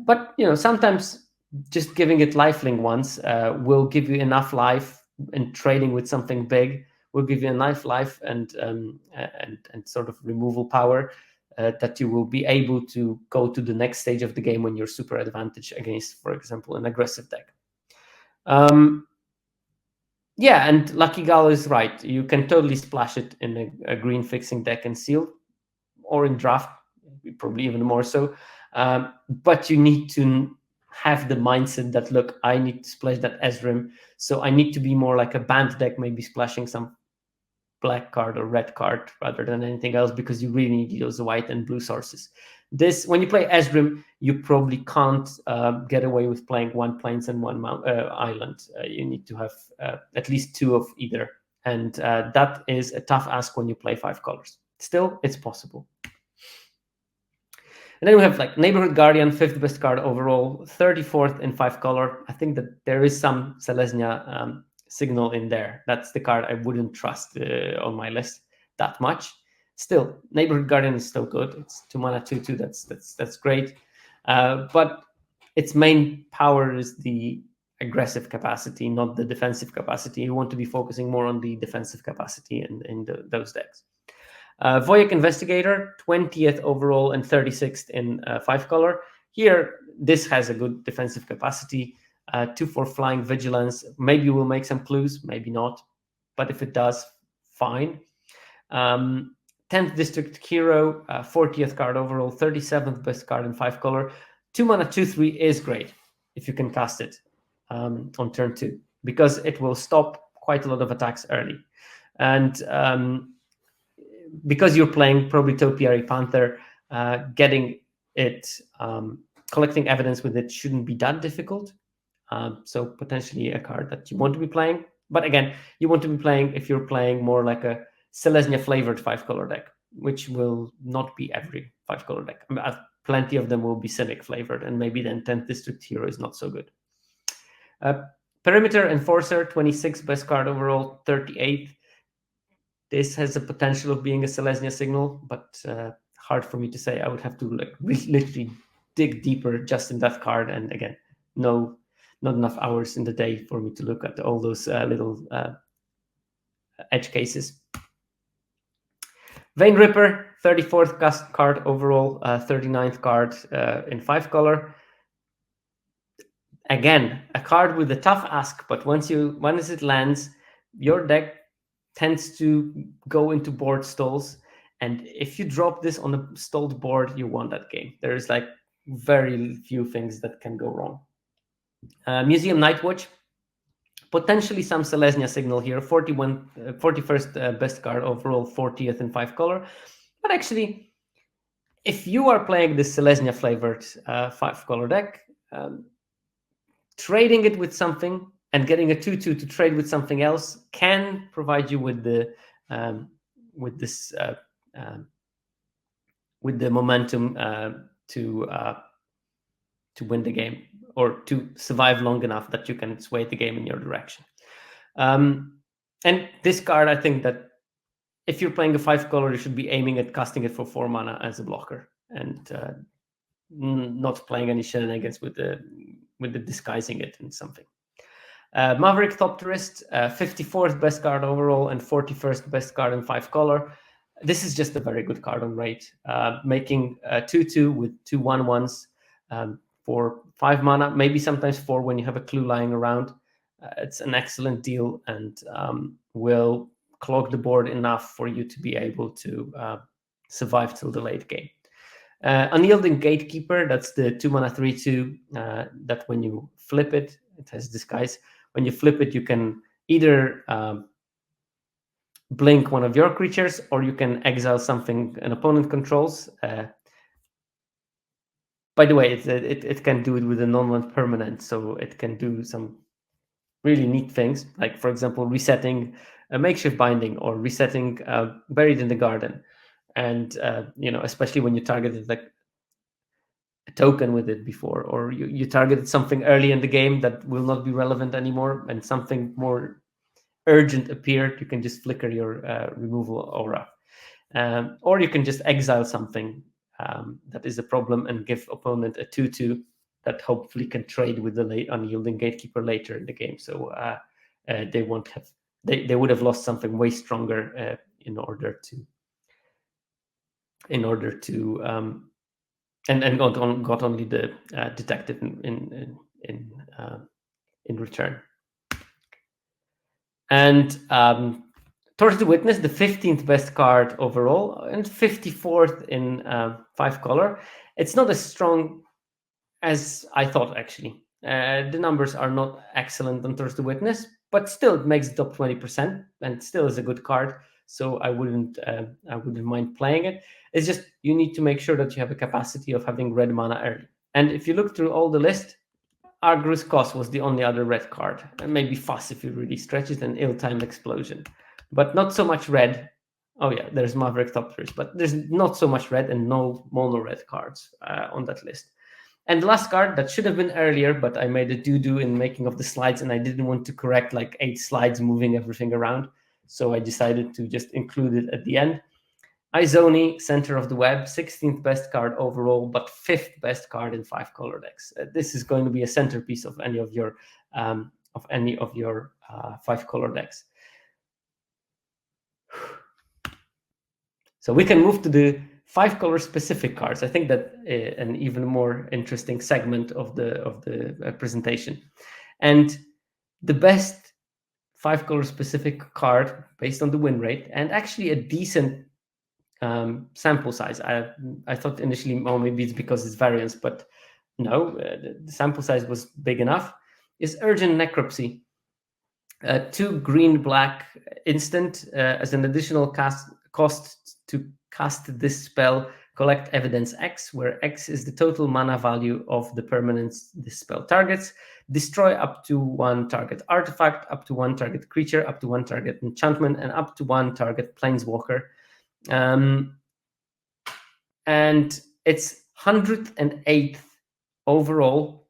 But sometimes just giving it lifelink once will give you enough life, and trading with something big will give you enough life and sort of removal power that you will be able to go to the next stage of the game when you're super advantaged against, for example, an aggressive deck. Yeah, and Lucky Gal is right. You can totally splash it in a green fixing deck and seal, or in draft, probably even more so. But you need to have the mindset that, look, I need to splash that Ezreal, so I need to be more like a band deck, maybe splashing some black card or red card rather than anything else, because you really need those white and blue sources. This, when you play Esgrim, you probably can't get away with playing one plains and one island. You need to have at least two of either, and that is a tough ask when you play 5 colors. Still, it's possible. And then we have like Neighborhood Guardian, 5th best card overall, 34th in 5 color. I think that there is some Selesnya signal in there. That's the card I wouldn't trust on my list that much. Still, Neighborhood Guardian is still good. It's 2 mana, 2/2. That's great. But its main power is the aggressive capacity, not the defensive capacity. You want to be focusing more on the defensive capacity in those decks. Voyak Investigator, 20th overall and 36th in 5 color. Here, this has a good defensive capacity. 2/4 flying vigilance. Maybe we'll make some clues, maybe not. But if it does, fine. 10th District Hero, 40th card overall, 37th best card in 5 color. 2 mana, 2/3 is great if you can cast it on turn 2, because it will stop quite a lot of attacks early. And because you're playing probably Topiary Panther, getting it, collecting evidence with it shouldn't be that difficult. So potentially a card that you want to be playing. But again, you want to be playing if you're playing more like a Selesnya flavored 5 color deck, which will not be every 5 color deck. I mean, plenty of them will be Cynic flavored, and maybe then 10th District Hero is not so good. Perimeter Enforcer, 26th best card overall, 38th. This has the potential of being a Selesnya signal, but hard for me to say. I would have to like literally dig deeper just in that card, and again, not enough hours in the day for me to look at all those little edge cases. Vein Ripper, 34th card overall, 39th card in 5 color. Again, a card with a tough ask, but once it lands, your deck tends to go into board stalls, and if you drop this on a stalled board, you won that game. There's like very few things that can go wrong. Museum Nightwatch, potentially some Selesnya signal here. 41st best card overall, 40th in 5 color. But actually, if you are playing this Selesnya flavored 5 color deck, trading it with something and getting a 2/2 to trade with something else can provide you with the momentum to win the game, or to survive long enough that you can sway the game in your direction. And this card, I think that if you're playing a 5 color, you should be aiming at casting it for 4 mana as a blocker, and not playing any shenanigans with the disguising it in something. Maverick Thopterist, 54th best card overall and 41st best card in 5 color. This is just a very good card on rate, making 2/2 with 2 1/1s for 5 mana, maybe sometimes 4 when you have a clue lying around. It's an excellent deal, and will clog the board enough for you to be able to survive till the late game. Unyielding Gatekeeper, that's the 2 mana 3/2 that when you flip it, it has Disguise. When you flip it, you can either blink one of your creatures, or you can exile something an opponent controls. By the way, it can do it with a non-land permanent, so it can do some really neat things, like, for example, resetting a Makeshift Binding, or resetting Buried in the Garden. And especially when you targeted like a token with it before, or you targeted something early in the game that will not be relevant anymore, and something more urgent appeared, you can just flicker your removal aura. Or you can just exile something that is a problem and give opponent a 2/2 that hopefully can trade with the late Unyielding Gatekeeper later in the game. So they won't have they would have lost something way stronger in order to and got only the detective in return. And Torch the Witness, the 15th best card overall and 54th in 5 color. It's not as strong as I thought, actually. The numbers are not excellent on Torch the Witness, but still it makes the top 20%, and still is a good card. so I wouldn't mind playing it. It's just you need to make sure that you have a capacity of having red mana early. And if you look through all the list, Argus Cost was the only other red card, and maybe Fuss if you really stretch it, and Ill-Timed Explosion, but not so much red. Oh yeah, there's Maverick Topters, but there's not so much red and no mono red cards on that list. And the last card that should have been earlier, but I made a doo-doo in making of the slides, and I didn't want to correct like 8 slides moving everything around, so I decided to just include it at the end. Izoni, center of the web, 16th best card overall, but 5th best card in 5-color decks. This is going to be a centerpiece of any of your 5-color decks. So we can move to the 5-color specific cards. I think that an even more interesting segment of the presentation. And the best 5-color specific card based on the win rate, and actually a decent sample size. I thought initially, oh, maybe it's because it's variance, but no, the sample size was big enough, is Urgent Necropsy. 2 green-black instant as an additional cost to cast this spell, collect evidence X, where X is the total mana value of the permanents this spell targets. Destroy up to 1 target artifact, up to 1 target creature, up to 1 target enchantment, and up to 1 target planeswalker. And it's 108th overall,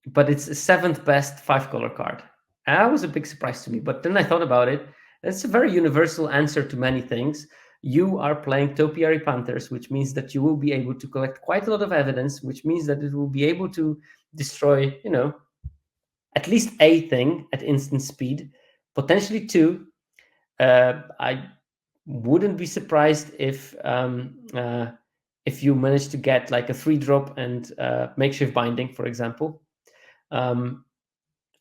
but it's the 7th best 5-color card. That was a big surprise to me, but then I thought about it. It's a very universal answer to many things. You are playing Topiary Panthers, which means that you will be able to collect quite a lot of evidence, which means that it will be able to destroy, at least a thing at instant speed, potentially 2. I wouldn't be surprised if you manage to get like a 3-drop and makeshift binding, for example. And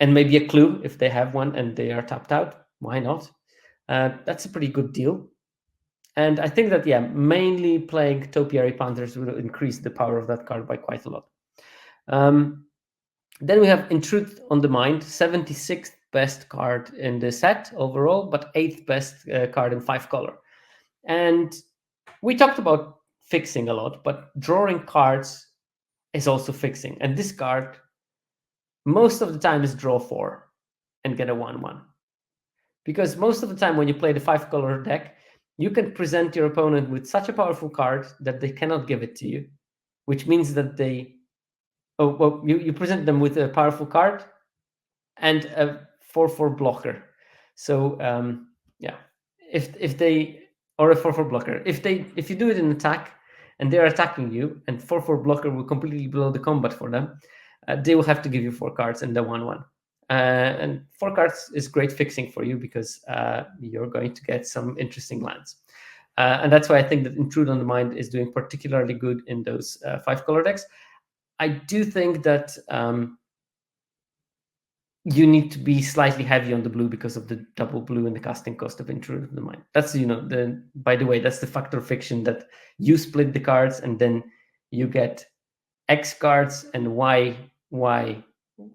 maybe a clue if they have one and they are tapped out. Why not? That's a pretty good deal. And I think that, mainly playing Topiary Panthers will increase the power of that card by quite a lot. Then we have Intrude on the Mind, 76th best card in the set overall, but 8th best card in 5-color. And we talked about fixing a lot, but drawing cards is also fixing. And this card, most of the time, is draw 4 and get a 1/1. Because most of the time when you play the 5-color deck, you can present your opponent with such a powerful card that they cannot give it to you, which means that you present them with a powerful card and a 4/4 blocker. So if they, or a 4/4 blocker, if you do it in attack and they're attacking you and 4/4 blocker will completely blow the combat for them, they will have to give you 4 cards and the 1/1. And 4 cards is great fixing for you because you're going to get some interesting lands. And that's why I think that Intrude on the Mind is doing particularly good in those 5-color decks. I do think that you need to be slightly heavy on the blue because of the double blue and the casting cost of Intrude on the Mind. That's, by the way, that's the factor of fiction, that you split the cards and then you get X cards and Y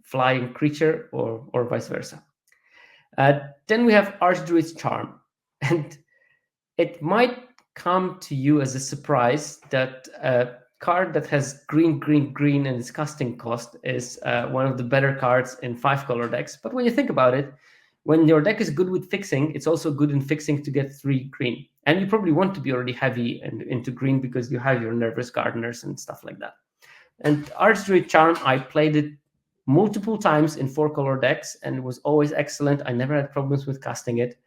flying creature or vice versa. Then we have Archdruid's Charm, and it might come to you as a surprise that a card that has green and its casting cost is one of the better cards in 5-color decks. But when you think about it, when your deck is good with fixing, it's also good in fixing to get 3 green. And you probably want to be already heavy and into green because you have your Nervous Gardeners and stuff like that. And Archdruid Charm, I played it multiple times in 4-color decks and it was always excellent. I never had problems with casting it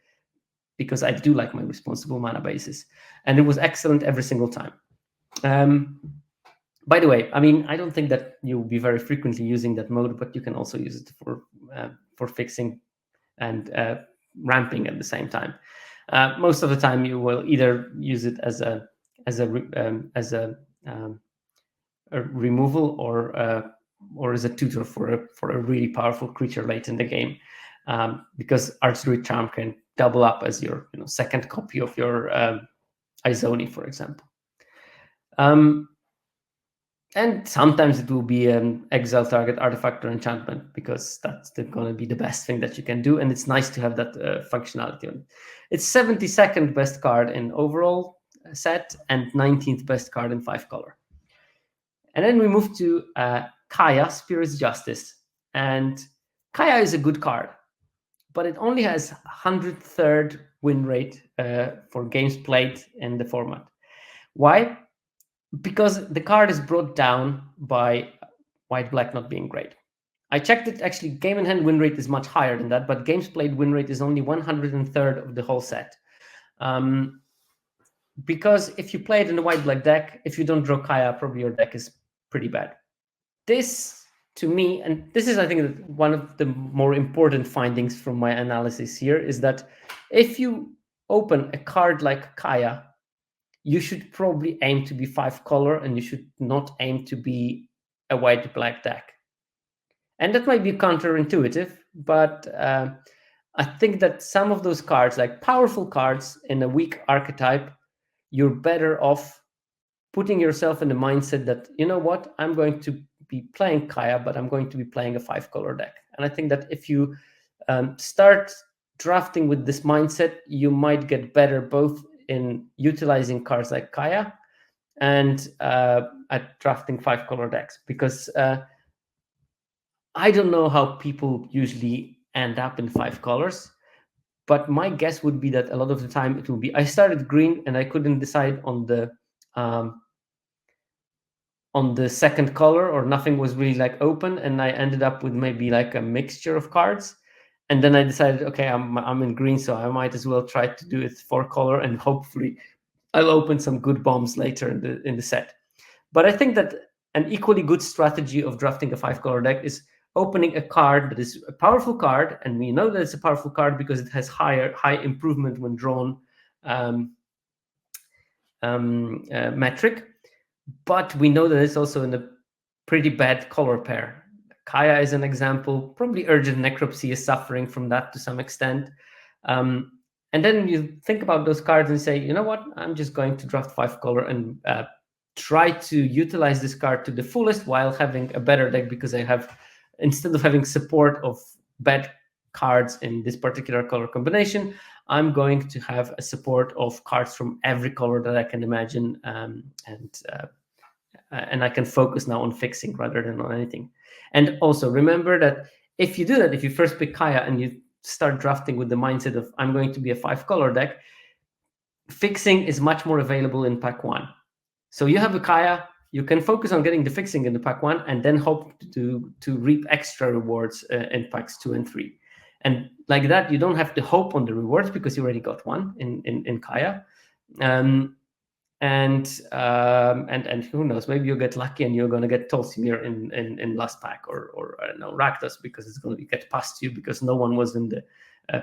because I do like my responsible mana bases. And it was excellent every single time. By the way, I don't think that you'll be very frequently using that mode, but you can also use it for fixing and ramping at the same time. Most of the time, you will either use it as a removal or as a tutor for a really powerful creature late in the game, because Archdruid Charm can double up as your second copy of your Izoni, for example. And sometimes it will be an exile target artifact or enchantment, because that's going to be the best thing that you can do. And it's nice to have that functionality on it. It's 72nd best card in overall set and 19th best card in 5-color. And then we move to Kaya, Spirit's Justice. And Kaya is a good card, but it only has 103rd win rate for games played in the format. Why? Because the card is brought down by white-black not being great. I checked it. Actually, game in hand win rate is much higher than that, but games played win rate is only 103rd of the whole set. Because if you play it in the white-black deck, if you don't draw Kaya, probably your deck is pretty bad. This, to me, and this is, I think, one of the more important findings from my analysis here, is that if you open a card like Kaya, you should probably aim to be 5-color, and you should not aim to be a white-black deck. And that might be counterintuitive, but I think that some of those cards, like powerful cards in a weak archetype, you're better off putting yourself in the mindset that, you know what, I'm going to be playing Kaya, but I'm going to be playing a 5-color deck. And I think that if you start drafting with this mindset, you might get better both in utilizing cards like Kaya and at drafting 5-color decks. Because I don't know how people usually end up in 5 colors, but my guess would be that a lot of the time it will be, I started green and I couldn't decide on the second color, or nothing was really like open, and I ended up with maybe like a mixture of cards. And then I decided, okay, I'm in green, so I might as well try to do it 4-color, and hopefully I'll open some good bombs later in the set. But I think that an equally good strategy of drafting a 5-color deck is opening a card that is a powerful card, and we know that it's a powerful card because it has high improvement when drawn metric. But we know that it's also in a pretty bad color pair. Kaya is an example. Probably Urgent Necropsy is suffering from that to some extent. And then you think about those cards and say, you know what, I'm just going to draft 5-color and try to utilize this card to the fullest while having a better deck, because I have, instead of having support of bad cards in this particular color combination, I'm going to have a support of cards from every color that I can imagine, and I can focus now on fixing rather than on anything. And also remember that if you do that, if you first pick Kaya and you start drafting with the mindset of I'm going to be a 5-color deck, fixing is much more available in pack 1. So you have a Kaya, you can focus on getting the fixing in the pack 1 and then hope to reap extra rewards in packs 2 and 3. And like that, you don't have to hope on the rewards because you already got one in Kaya. And who knows, maybe you'll get lucky and you're going to get Tolsimir in last pack, or I don't know, Rakdos, because it's going to get past you because no one was in the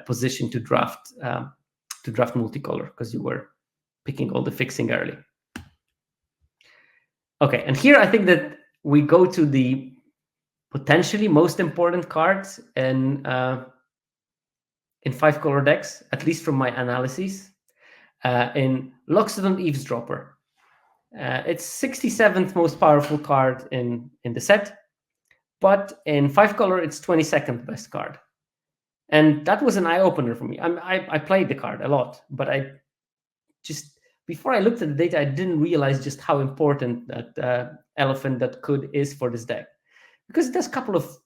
position to draft multicolor because you were picking all the fixing early. Okay, and here I think that we go to the potentially most important cards in 5-color decks, at least from my analysis. In Loxodon Eavesdropper. It's 67th most powerful card in the set, but in 5-color, it's 22nd best card. And that was an eye-opener for me. I played the card a lot, but I just, before I looked at the data, I didn't realize just how important that Elephant that could is for this deck. Because it does a couple of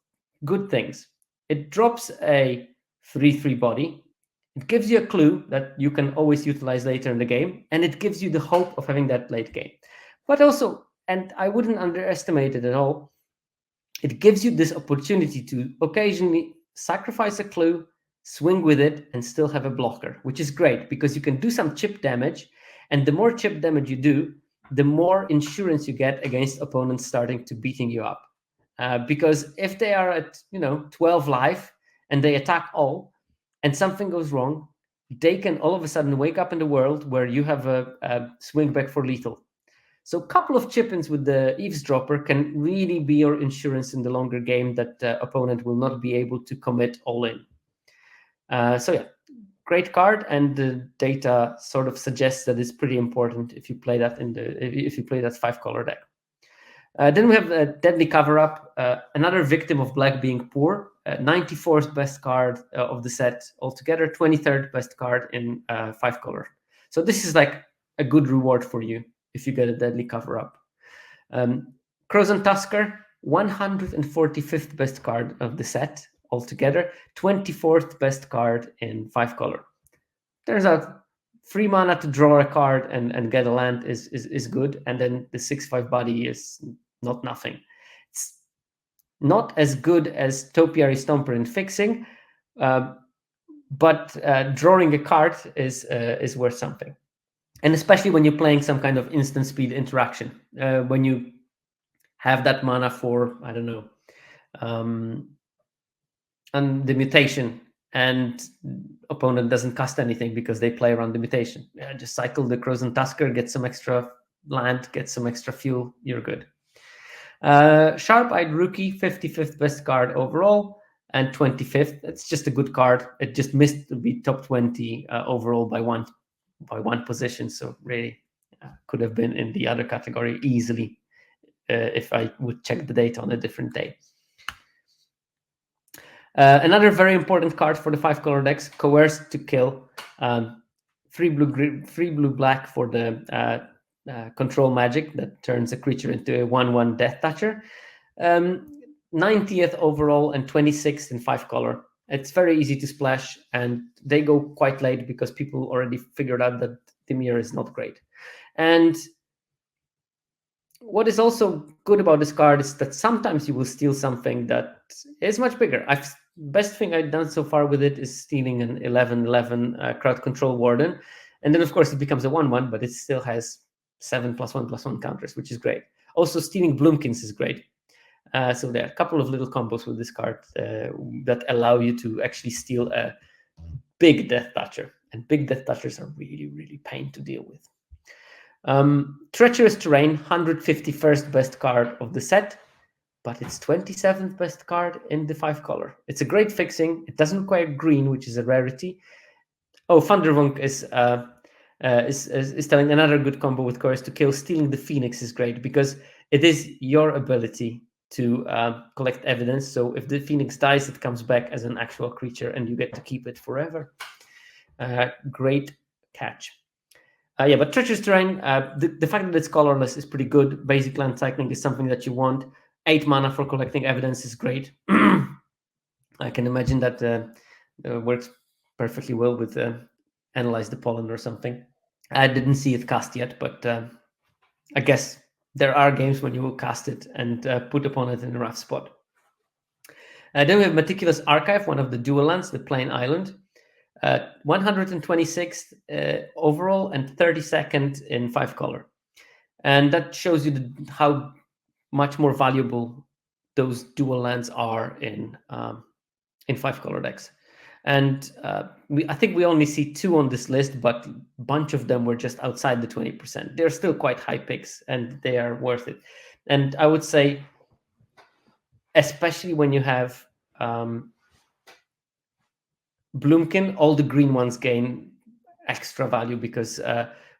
good things. It drops a 3/3 body. It gives you a clue that you can always utilize later in the game, and it gives you the hope of having that late game. But also, and I wouldn't underestimate it at all, it gives you this opportunity to occasionally sacrifice a clue, swing with it, and still have a blocker, which is great because you can do some chip damage, and the more chip damage you do, the more insurance you get against opponents starting to beating you up. Because if they are at 12 life and they attack all, and something goes wrong, they can all of a sudden wake up in the world where you have a swing back for lethal. So a couple of chip-ins with the Eavesdropper can really be your insurance in the longer game that the opponent will not be able to commit all in. So yeah, great card, and the data sort of suggests that it's pretty important if you play that if you play that 5-color deck. Then we have a Deadly Cover-Up, another victim of black being poor. 94th best card of the set altogether, 23rd best card in 5-color. So this is like a good reward for you if you get a Deadly Cover-Up. Crows and Tusker, 145th best card of the set altogether, 24th best card in 5-color. Turns out 3 mana to draw a card and get a land is good, and then the 6/5 body is not nothing. It's not as good as Topiary Stomper in fixing, but drawing a card is worth something. And especially when you're playing some kind of instant speed interaction, when you have that mana for, I don't know, and the mutation, and opponent doesn't cast anything because they play around the mutation. Yeah, just cycle the Crows and Tusker, get some extra land, get some extra fuel, you're good. Sharp-Eyed Rookie, 55th best card overall, and 25th. It's just a good card. It just missed to be top 20 overall by one position, so really could have been in the other category easily if I would check the data on a different day. Another very important card for the 5-color decks, Coerced to Kill. 3 blue black for the control magic that turns a creature into a 1/1 Death Toucher. 90th overall and 26th in 5-color. It's very easy to splash, and they go quite late because people already figured out that Dimir is not great. And what is also good about this card is that sometimes you will steal something that is much bigger. Best thing I've done so far with it is stealing an 11/11 Crowd Control Warden. And then, of course, it becomes a 1/1, but it still has 7+1/+1 counters, which is great. Also, stealing Bloomkins is great. So there are a couple of little combos with this card that allow you to actually steal a big Death Toucher. And big Death Touchers are really, really pain to deal with. Treacherous Terrain, 151st best card of the set, but it's 27th best card in the 5-color. It's a great fixing. It doesn't require green, which is a rarity. Oh, Thunderwunk is telling another good combo with Chorus to Kill. Stealing the Phoenix is great because it is your ability to collect evidence. So if the Phoenix dies, it comes back as an actual creature and you get to keep it forever. Great catch. Yeah, but Treacherous Terrain, the fact that it's colorless is pretty good. Basic land cycling is something that you want. 8 mana for collecting evidence is great. I can imagine that works perfectly well with Analyze the Pollen or something. I didn't see it cast yet, but I guess there are games when you will cast it and put opponent in a rough spot. Then we have Meticulous Archive, one of the dual lands, the Plain Island. 126th overall and 32nd in 5-color. And that shows you how much more valuable those dual lands are in 5-color decks. And I think we only see 2 on this list, but a bunch of them were just outside the 20%. They're still quite high picks, and they are worth it. And I would say, especially when you have Bloomkin, all the green ones gain extra value because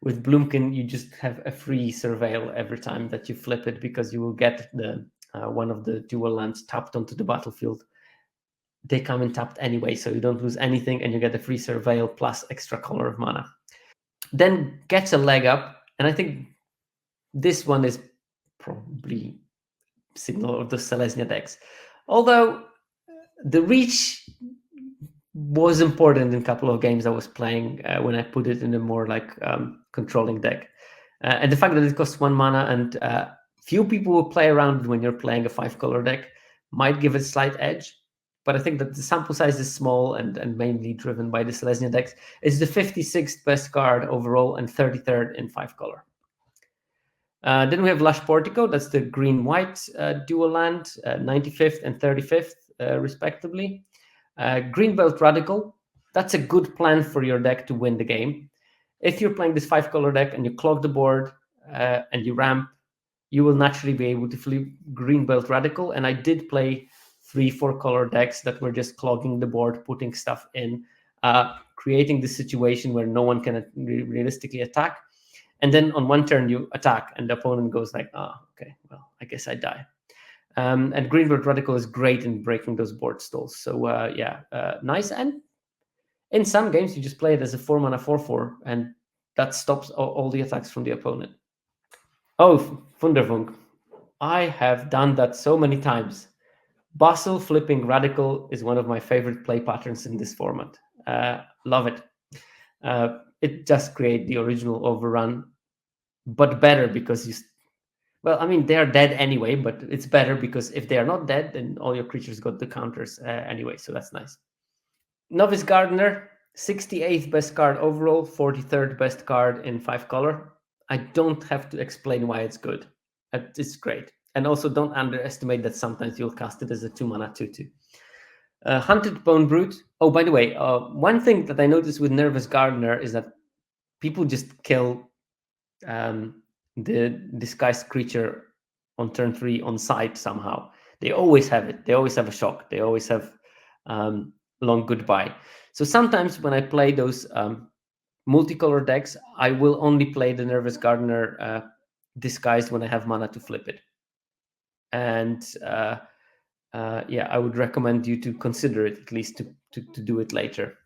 with Bloomkin, you just have a free surveil every time that you flip it because you will get the one of the dual lands tapped onto the battlefield. They come in tapped anyway, so you don't lose anything and you get a free surveil plus extra color of mana. Then gets a leg up, and I think this one is probably Signal of the Selesnya decks. Although the reach was important in a couple of games I was playing when I put it in a more like controlling deck. And the fact that it costs 1 mana and few people will play around when you're playing a 5-color deck might give it a slight edge. But I think that the sample size is small and mainly driven by the Selesnya decks. It's the 56th best card overall and 33rd in 5-color. Then we have Lush Portico. That's the green-white dual land, 95th and 35th respectively. Greenbelt Radical, that's a good plan for your deck to win the game. If you're playing this 5-color deck and you clog the board and you ramp, you will naturally be able to flip Greenbelt Radical. And I did play 3-4-color decks that were just clogging the board, putting stuff in, creating the situation where no one can realistically attack. And then on one turn you attack, and the opponent goes like, okay, well, I guess I die. And Greenwood Radical is great in breaking those board stalls. So nice. And in some games, you just play it as a 4-mana 4/4, and that stops all the attacks from the opponent. Oh, Wunderwunk. I have done that so many times. Basel flipping Radical is one of my favorite play patterns in this format. Love it. It just creates the original overrun, but better because they are dead anyway, but it's better because if they are not dead, then all your creatures got the counters anyway, so that's nice. Novice Gardener, 68th best card overall, 43rd best card in 5-color. I don't have to explain why it's good. It's great. And also don't underestimate that sometimes you'll cast it as a 2-mana 2/2. Hunted Bone Brute. Oh, by the way, one thing that I noticed with Nervous Gardener is that people just kill the disguised creature on turn 3 on site somehow. They always have it. They always have a shock. They always have long goodbye. So sometimes when I play those multicolor decks, I will only play the Nervous Gardener disguised when I have mana to flip it. And I would recommend you to consider it, at least to do it later.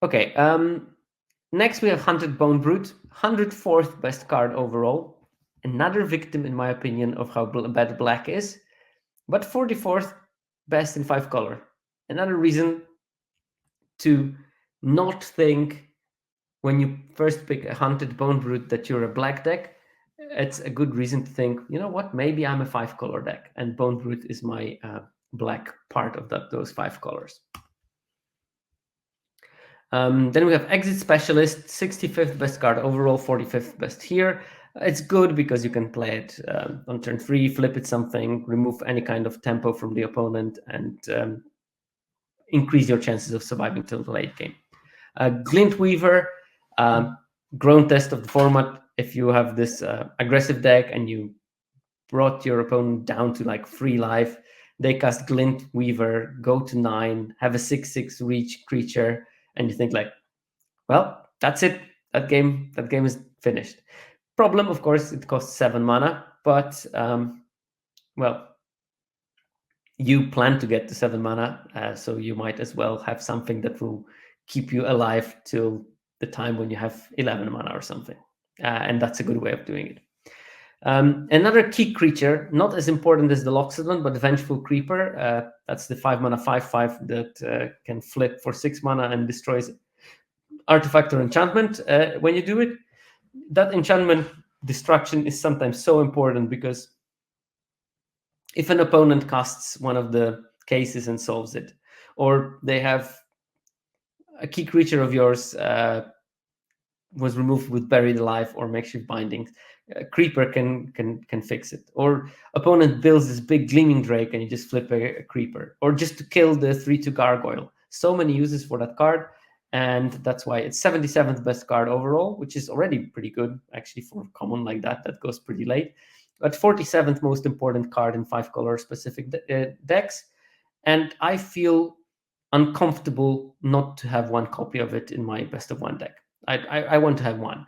Okay, next we have Hunted Bone Brute, 104th best card overall. Another victim, in my opinion, of how bad black is, but 44th best in 5-color. Another reason to not think when you first pick a Hunted Bone Brute that you're a black deck. It's a good reason to think, you know what, maybe I'm a 5-color deck, and Bone Brute is my black part of those 5 colors. Then we have Exit Specialist, 65th best card overall, 45th best here. It's good because you can play it on turn 3, flip it something, remove any kind of tempo from the opponent, and increase your chances of surviving till the late game. Glint Weaver, grown test of the format. If you have this aggressive deck and you brought your opponent down to like 3 life, they cast Glint Weaver, go to 9, have a 6/6 reach creature, and you think like, well, that's it. That game is finished. Problem, of course, it costs 7 mana, but you plan to get to 7 mana, so you might as well have something that will keep you alive till the time when you have 11 mana or something. And that's a good way of doing it. Another key creature, not as important as the Loxodon, but Vengeful Creeper. That's the 5-mana 5/5 that can flip for 6 mana and destroys artifact or enchantment. When you do it, that enchantment destruction is sometimes so important because if an opponent casts one of the cases and solves it, or they have a key creature of yours was removed with Buried Alive or Makeshift Bindings, Creeper can fix it. Or opponent builds this big Gleaming Drake and you just flip a Creeper. Or just to kill the 3/2 Gargoyle. So many uses for that card, and that's why it's 77th best card overall, which is already pretty good, actually, for common like that. That goes pretty late. But 47th most important card in 5-color specific decks. And I feel uncomfortable not to have one copy of it in my best of 1 deck. I want to have one.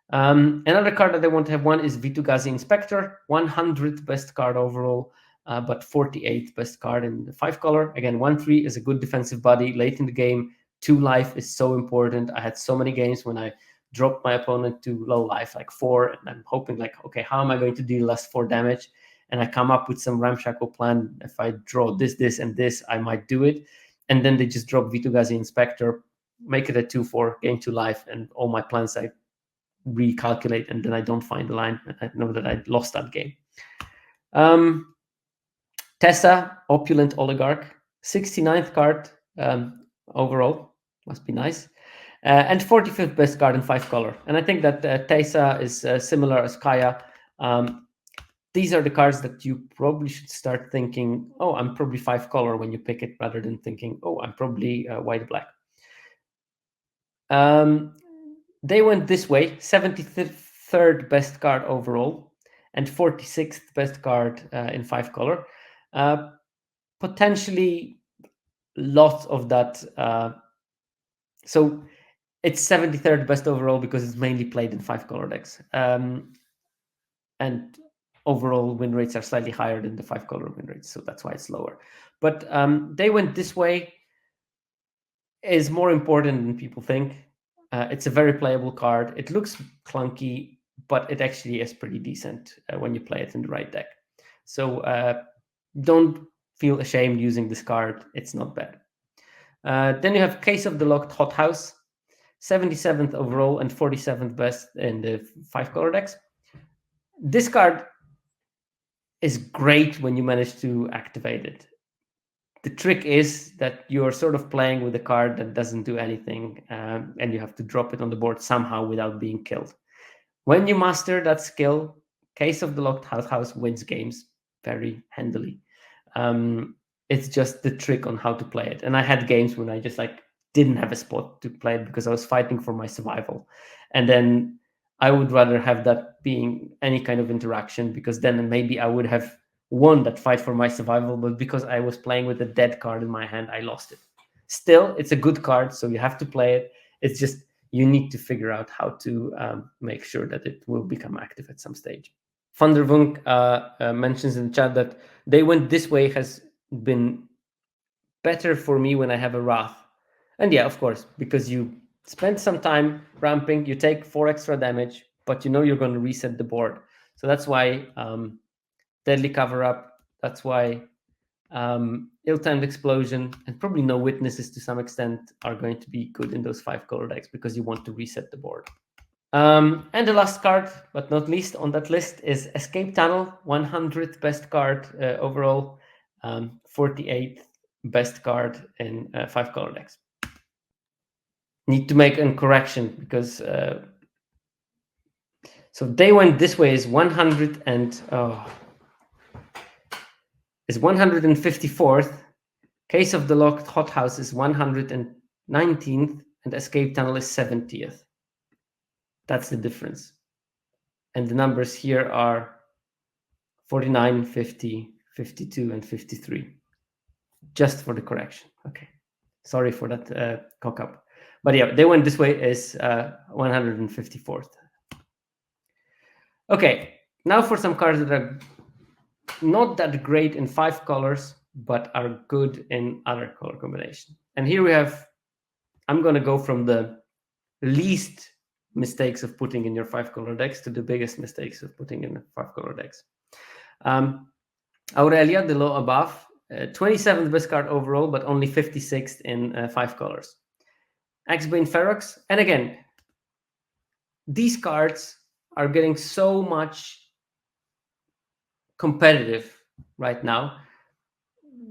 Another card that I want to have one is Vitu-Ghazi Inspector, 100th best card overall, but 48th best card in the 5-color. Again, 1/3 is a good defensive body. Late in the game, 2 life is so important. I had so many games when I dropped my opponent to low life, like 4, and I'm hoping like, okay, how am I going to deal less 4 damage? And I come up with some ramshackle plan. If I draw this, and this, I might do it. And then they just drop Vitu-Ghazi Inspector, make it a 2/4, gain 2 life, and all my plans I recalculate, and then I don't find the line, and I know that I lost that game. Tessa, Opulent Oligarch, 69th card overall, must be nice, and 45th best card in 5-color. And I think that Tessa is similar as Kaya. These are the cards that you probably should start thinking, oh, I'm probably 5-color when you pick it, rather than thinking, oh, I'm probably white-black. They went this way, 73rd best card overall and 46th best card in 5-color. Potentially lots of that. So It's 73rd best overall because it's mainly played in 5-color decks. And overall win rates are slightly higher than the 5-color win rates, so that's why it's lower. But They Went This Way is more important than people think. It's a very playable card. It looks clunky, but it actually is pretty decent when you play it in the right deck. So don't feel ashamed using this card. It's not bad. Then you have Case of the Locked Hothouse, 77th overall and 47th best in the 5-color decks. This card is great when you manage to activate it. The trick is that you're sort of playing with a card that doesn't do anything, and you have to drop it on the board somehow without being killed. When you master that skill, Case of the Locked House wins games very handily. It's just the trick on how to play it. And I had games when I just didn't have a spot to play it because I was fighting for my survival. And then I would rather have that being any kind of interaction, because then maybe I would have won that fight for my survival, but because I was playing with a dead card in my hand, I lost it. Still, it's a good card, so you have to play it. It's just you need to figure out how to make sure that it will become active at some stage. Vandervunk mentions in the chat that They Went This Way has been better for me when I have a Wrath. And yeah, of course, because you spend some time ramping, you take 4 extra damage, but you know you're going to reset the board. So that's why Deadly Cover-Up, that's why Ill-Timed Explosion, and probably No Witnesses to some extent are going to be good in those 5-color decks because you want to reset the board. And the last card, but not least on that list, is Escape Tunnel, 100th best card overall, 48th best card in 5-color decks. Need to make a correction because so They Went This Way is 154th. Case of the Locked Hothouse is 119th, and Escape Tunnel is 70th. That's the difference. And the numbers here are 49, 50, 52, and 53. Just for the correction. Okay. Sorry for that cock up. But yeah, They Went This Way is 154th. Okay, now for some cards that are not that great in 5 colors, but are good in other color combination. And here we have, I'm going to go from the least mistakes of putting in your 5-color decks to the biggest mistakes of putting in 5-color decks. Aurelia, the low above, 27th best card overall, but only 56th in 5 colors. Axebane Ferox, and again, these cards are getting so much competitive right now.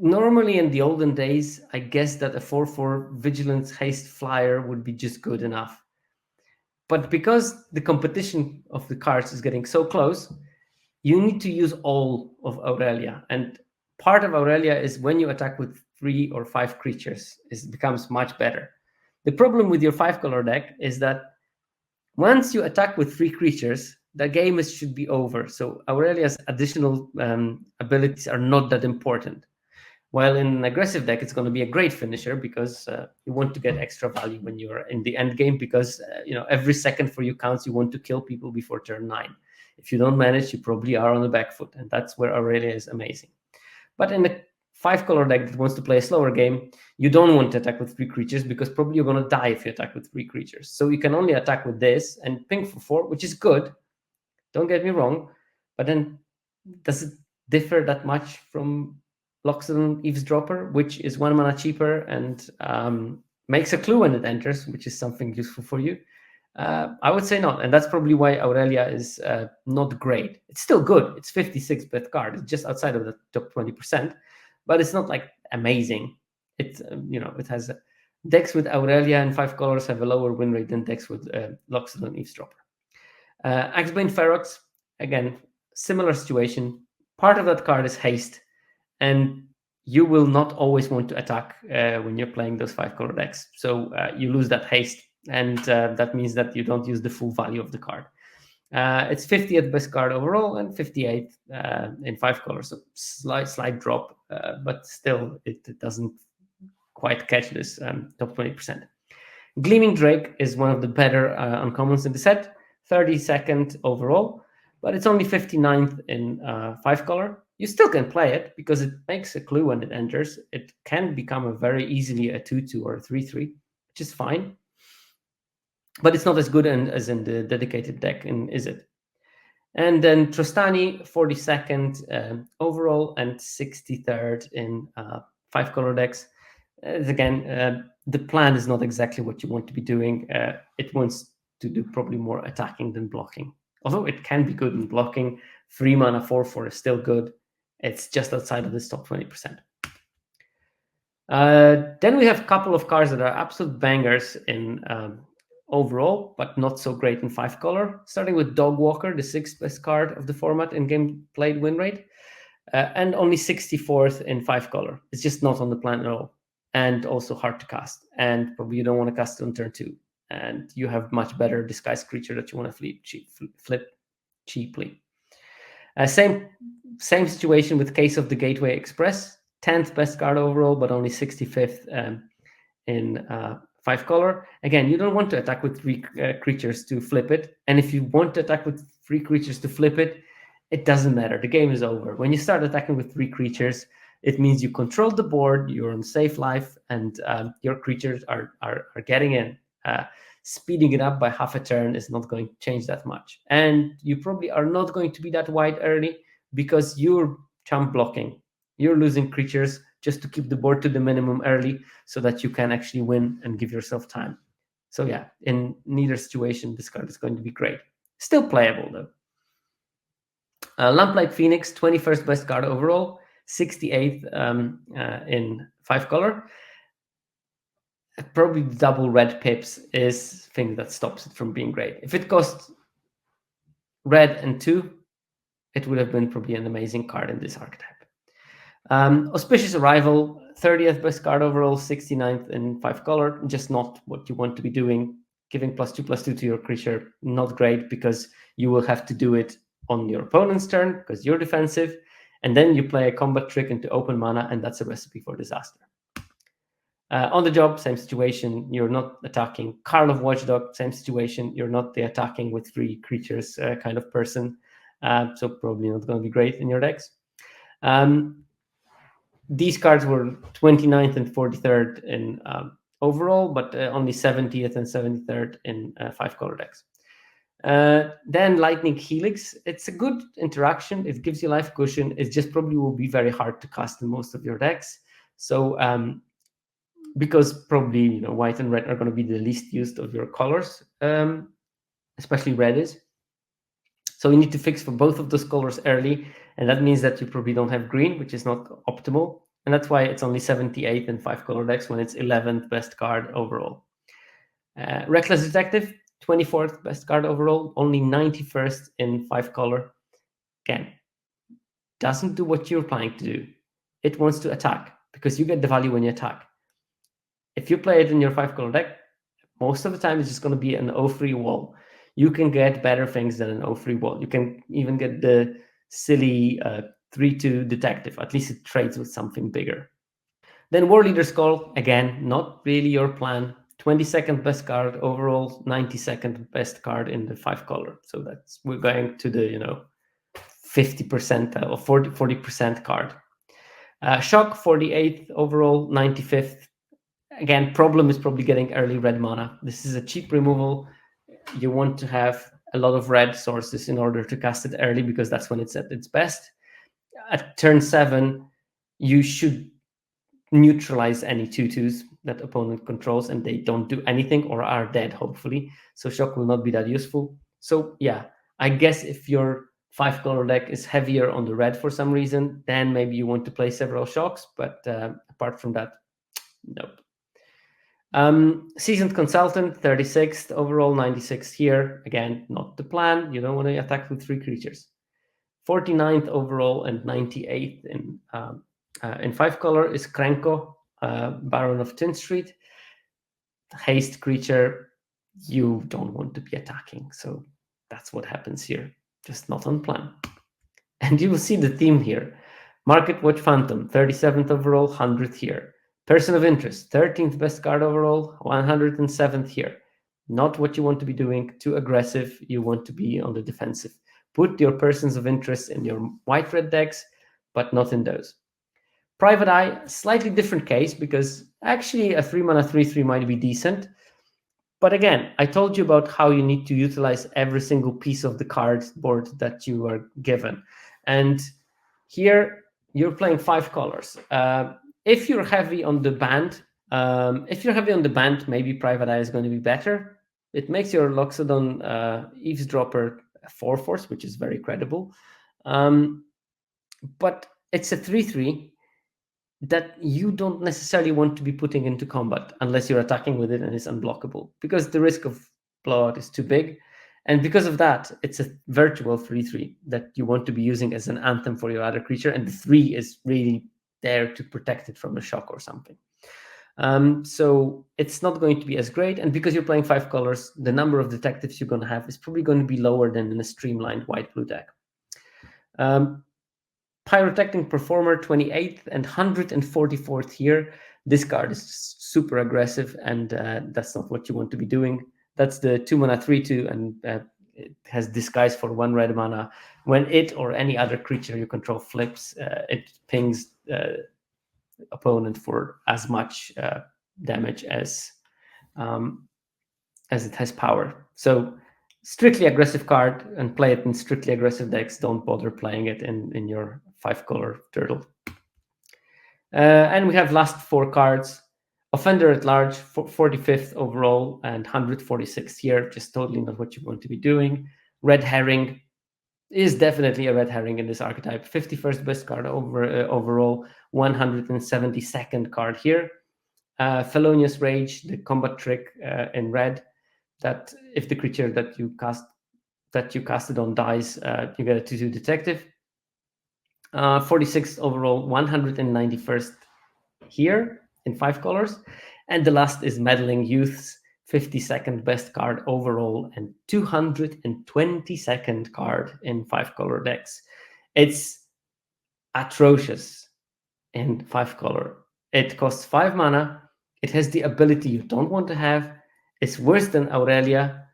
Normally in the olden days, I guess that a 4/4 Vigilance Haste Flyer would be just good enough. But because the competition of the cards is getting so close, you need to use all of Aurelia. And part of Aurelia is when you attack with 3 or 5 creatures, it becomes much better. The problem with your 5-color deck is that once you attack with 3 creatures, the game should be over. So Aurelia's additional abilities are not that important. While in an aggressive deck, it's going to be a great finisher because you want to get extra value when you're in the end game, because every second for you counts. You want to kill people before turn 9. If you don't manage, you probably are on the back foot, and that's where Aurelia is amazing. But in the 5-color deck that wants to play a slower game, you don't want to attack with 3 creatures because probably you're going to die if you attack with 3 creatures. So you can only attack with this and ping for 4, which is good. Don't get me wrong. But then does it differ that much from Loxodon Eavesdropper, which is 1 mana cheaper and makes a clue when it enters, which is something useful for you? I would say not. And that's probably why Aurelia is not great. It's still good. It's 56th best card. It's just outside of the top 20%, but it's not like amazing. It has decks with Aurelia and 5 colors have a lower win rate than decks with Loxodon Eavesdropper. Axebane Ferox, again, similar situation. Part of that card is haste, and you will not always want to attack when you're playing those 5-color decks. So you lose that haste, and that means that you don't use the full value of the card. It's 50th best card overall and 58th in 5 colors. So slight drop, but still it doesn't quite catch this top 20%. Gleaming Drake is one of the better uncommons in the set, 32nd overall, but it's only 59th in 5-color. You still can play it because it makes a clue when it enters. It can become a very easily a 2/2 or a 3/3, which is fine. But it's not as good as in the dedicated deck, is it? And then Trostani, 42nd overall and 63rd in 5-color decks. Again, the plan is not exactly what you want to be doing. It wants to do probably more attacking than blocking. Although it can be good in blocking, 3 mana 4/4 is still good. It's just outside of this top 20%. Then we have a couple of cards that are absolute bangers in overall, but not so great in 5-color. Starting with Dog Walker, the 6th best card of the format in game played win rate, and only 64th in 5-color. It's just not on the plan at all, and also hard to cast. And probably you don't want to cast it on turn 2, and you have much better disguised creature that you want to flip cheaply. Same situation with Case of the Gateway Express, 10th best card overall, but only 65th in 5-color. Again, you don't want to attack with 3 creatures to flip it. And if you want to attack with 3 creatures to flip it, it doesn't matter. The game is over. When you start attacking with 3 creatures, it means you control the board, you're on safe life, and your creatures are getting in. Speeding it up by half a turn is not going to change that much. And you probably are not going to be that wide early because you're chump blocking. You're losing creatures just to keep the board to the minimum early so that you can actually win and give yourself time. So yeah, in neither situation, this card is going to be great. Still playable though. Lamplight Phoenix, 21st best card overall, 68th in 5-color. Probably double red pips is thing that stops it from being great. If it cost red and 2, it would have been probably an amazing card in this archetype. Auspicious Arrival, 30th best card overall, 69th in 5-color. Just not what you want to be doing. Giving +2/+2 to your creature, not great because you will have to do it on your opponent's turn because you're defensive. And then you play a combat trick into open mana, and that's a recipe for disaster. On the job, same situation. You're not attacking. Carl of Watchdog, same situation. You're not the attacking with 3 creatures kind of person. So probably not going to be great in your decks. These cards were 29th and 43rd in overall, but only 70th and 73rd in 5-color decks. Then Lightning Helix. It's a good interaction. It gives you life cushion. It just probably will be very hard to cast in most of your decks. So because probably white and red are going to be the least used of your colors, especially red is. So you need to fix for both of those colors early, and that means that you probably don't have green, which is not optimal. And that's why it's only 78th in 5-color decks when it's 11th best card overall. Reckless Detective, 24th best card overall, only 91st in 5-color. Again, doesn't do what you're planning to do. It wants to attack because you get the value when you attack. If you play it in your 5-color deck, most of the time it's just going to be an 0/3 wall. You can get better things than an 0/3 wall. You can even get the silly 3/2 detective. At least it trades with something bigger. Then War Leader's Call, again, not really your plan. 22nd best card overall, 92nd best card in the 5-color. So we're going to the 50% or 40% card. Shock, 48th overall, 95th. Again, problem is probably getting early red mana. This is a cheap removal. You want to have a lot of red sources in order to cast it early because that's when it's at its best. At turn 7, you should neutralize any 2/2s that opponent controls, and they don't do anything or are dead, hopefully. So Shock will not be that useful. So yeah, I guess if your 5-color deck is heavier on the red for some reason, then maybe you want to play several Shocks. But apart from that, nope. Seasoned Consultant, 36th overall, 96th here. Again, not the plan. You don't want to attack with 3 creatures. 49th overall and 98th in 5-color is Krenko, Baron of Tin Street. Haste creature, you don't want to be attacking. So that's what happens here. Just not on plan. And you will see the theme here. Market Watch Phantom, 37th overall, 100th here. Person of interest, 13th best card overall, 107th here. Not what you want to be doing, too aggressive. You want to be on the defensive. Put your persons of interest in your white-red decks, but not in those. Private Eye, slightly different case, because actually a 3-mana 3/3 might be decent. But again, I told you about how you need to utilize every single piece of the cardboard that you are given. And here you're playing 5 colors. If you're heavy on the band, maybe Private Eye is going to be better. It makes your Loxodon Eavesdropper a 4/4, which is very credible. But it's a 3/3 that you don't necessarily want to be putting into combat unless you're attacking with it and it's unblockable, because the risk of blowout is too big. And because of that, it's a virtual 3/3 that you want to be using as an anthem for your other creature, and the 3 is really there to protect it from a shock or something. So it's not going to be as great, and because you're playing 5 colors, the number of detectives you're going to have is probably going to be lower than in a streamlined white-blue deck. Pyrotechnic Performer, 28th and 144th here. This card is super aggressive, and that's not what you want to be doing. That's the 2-mana 3/2, and it has Disguise for 1 red mana. When it or any other creature you control flips, it pings opponent for as much damage as it has power. So strictly aggressive card, and play it in strictly aggressive decks. Don't bother playing it in your 5-color turtle. And we have last 4 cards. Offender at Large, 45th overall and 146th here. Just totally not what you want to be doing. Red Herring is definitely a red herring in this archetype. 51st best card overall, 172nd card here. Felonious Rage, the combat trick in red, that if the creature that you casted on dies, you get a 2/2 detective. 46th overall, 191st here in 5 colors. And the last is Meddling Youths, 52nd best card overall and 222nd card in 5-color decks. It's atrocious in 5-color. It costs 5 mana. It has the ability you don't want to have. It's worse than Aurelia,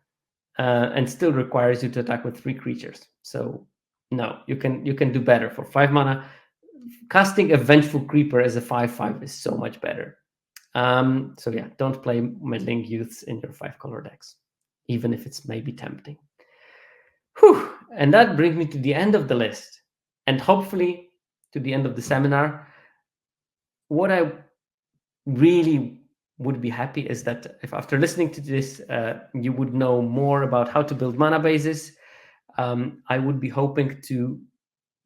and still requires you to attack with 3 creatures. So no, you can do better for 5 mana. Casting a Vengeful Creeper as a 5/5 is so much better. So yeah, don't play Meddling Youths in your 5-color decks, even if it's maybe tempting. Whew. And that brings me to the end of the list, and hopefully to the end of the seminar. What I really would be happy is that if after listening to this, you would know more about how to build mana bases. I would be hoping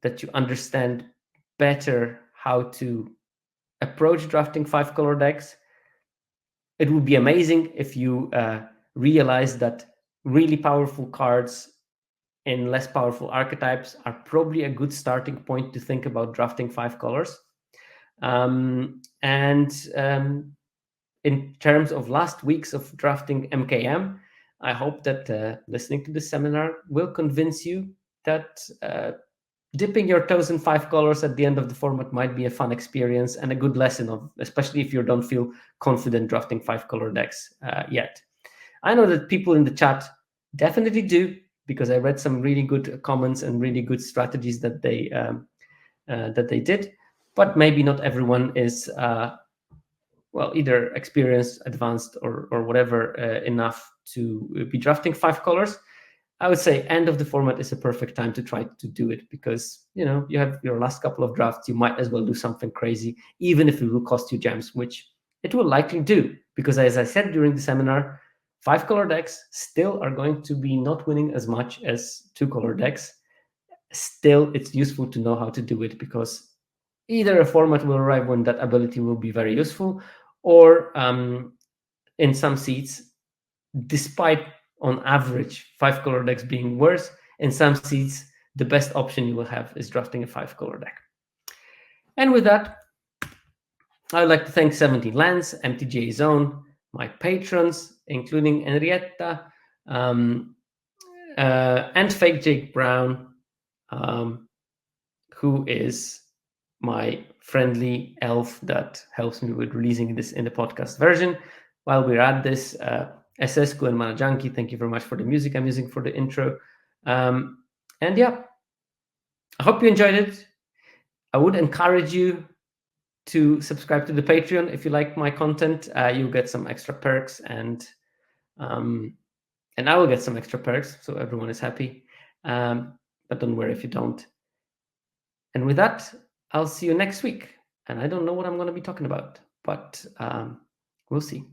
that you understand better how to approach drafting 5-color decks. It would be amazing if you realize that really powerful cards in less powerful archetypes are probably a good starting point to think about drafting 5 colors. In terms of last weeks of drafting MKM, I hope that listening to this seminar will convince you that dipping your toes in 5 colors at the end of the format might be a fun experience and a good lesson, especially if you don't feel confident drafting 5-color decks yet. I know that people in the chat definitely do, because I read some really good comments and really good strategies that they did, but maybe not everyone is either experienced, advanced, or whatever enough to be drafting 5 colors. I would say end of the format is a perfect time to try to do it, because you have your last couple of drafts. You might as well do something crazy, even if it will cost you gems, which it will likely do, because as I said during the seminar, 5-color decks still are going to be not winning as much as 2-color decks. Still, it's useful to know how to do it, because either a format will arrive when that ability will be very useful, or in some seeds, despite on average 5-color decks being worse, in some seeds the best option you will have is drafting a 5-color deck. And with that, I would like to thank 17 Lands, MTGA Zone, my patrons, including Henrietta, and Fake Jake Brown, who is my friendly elf that helps me with releasing this in the podcast version. While we're at this, Esescu and Manajanki, thank you very much for the music I'm using for the intro. And yeah, I hope you enjoyed it. I would encourage you to subscribe to the Patreon if you like my content. You'll get some extra perks, and I will get some extra perks, so everyone is happy. But don't worry if you don't. And with that, I'll see you next week. And I don't know what I'm going to be talking about, but we'll see.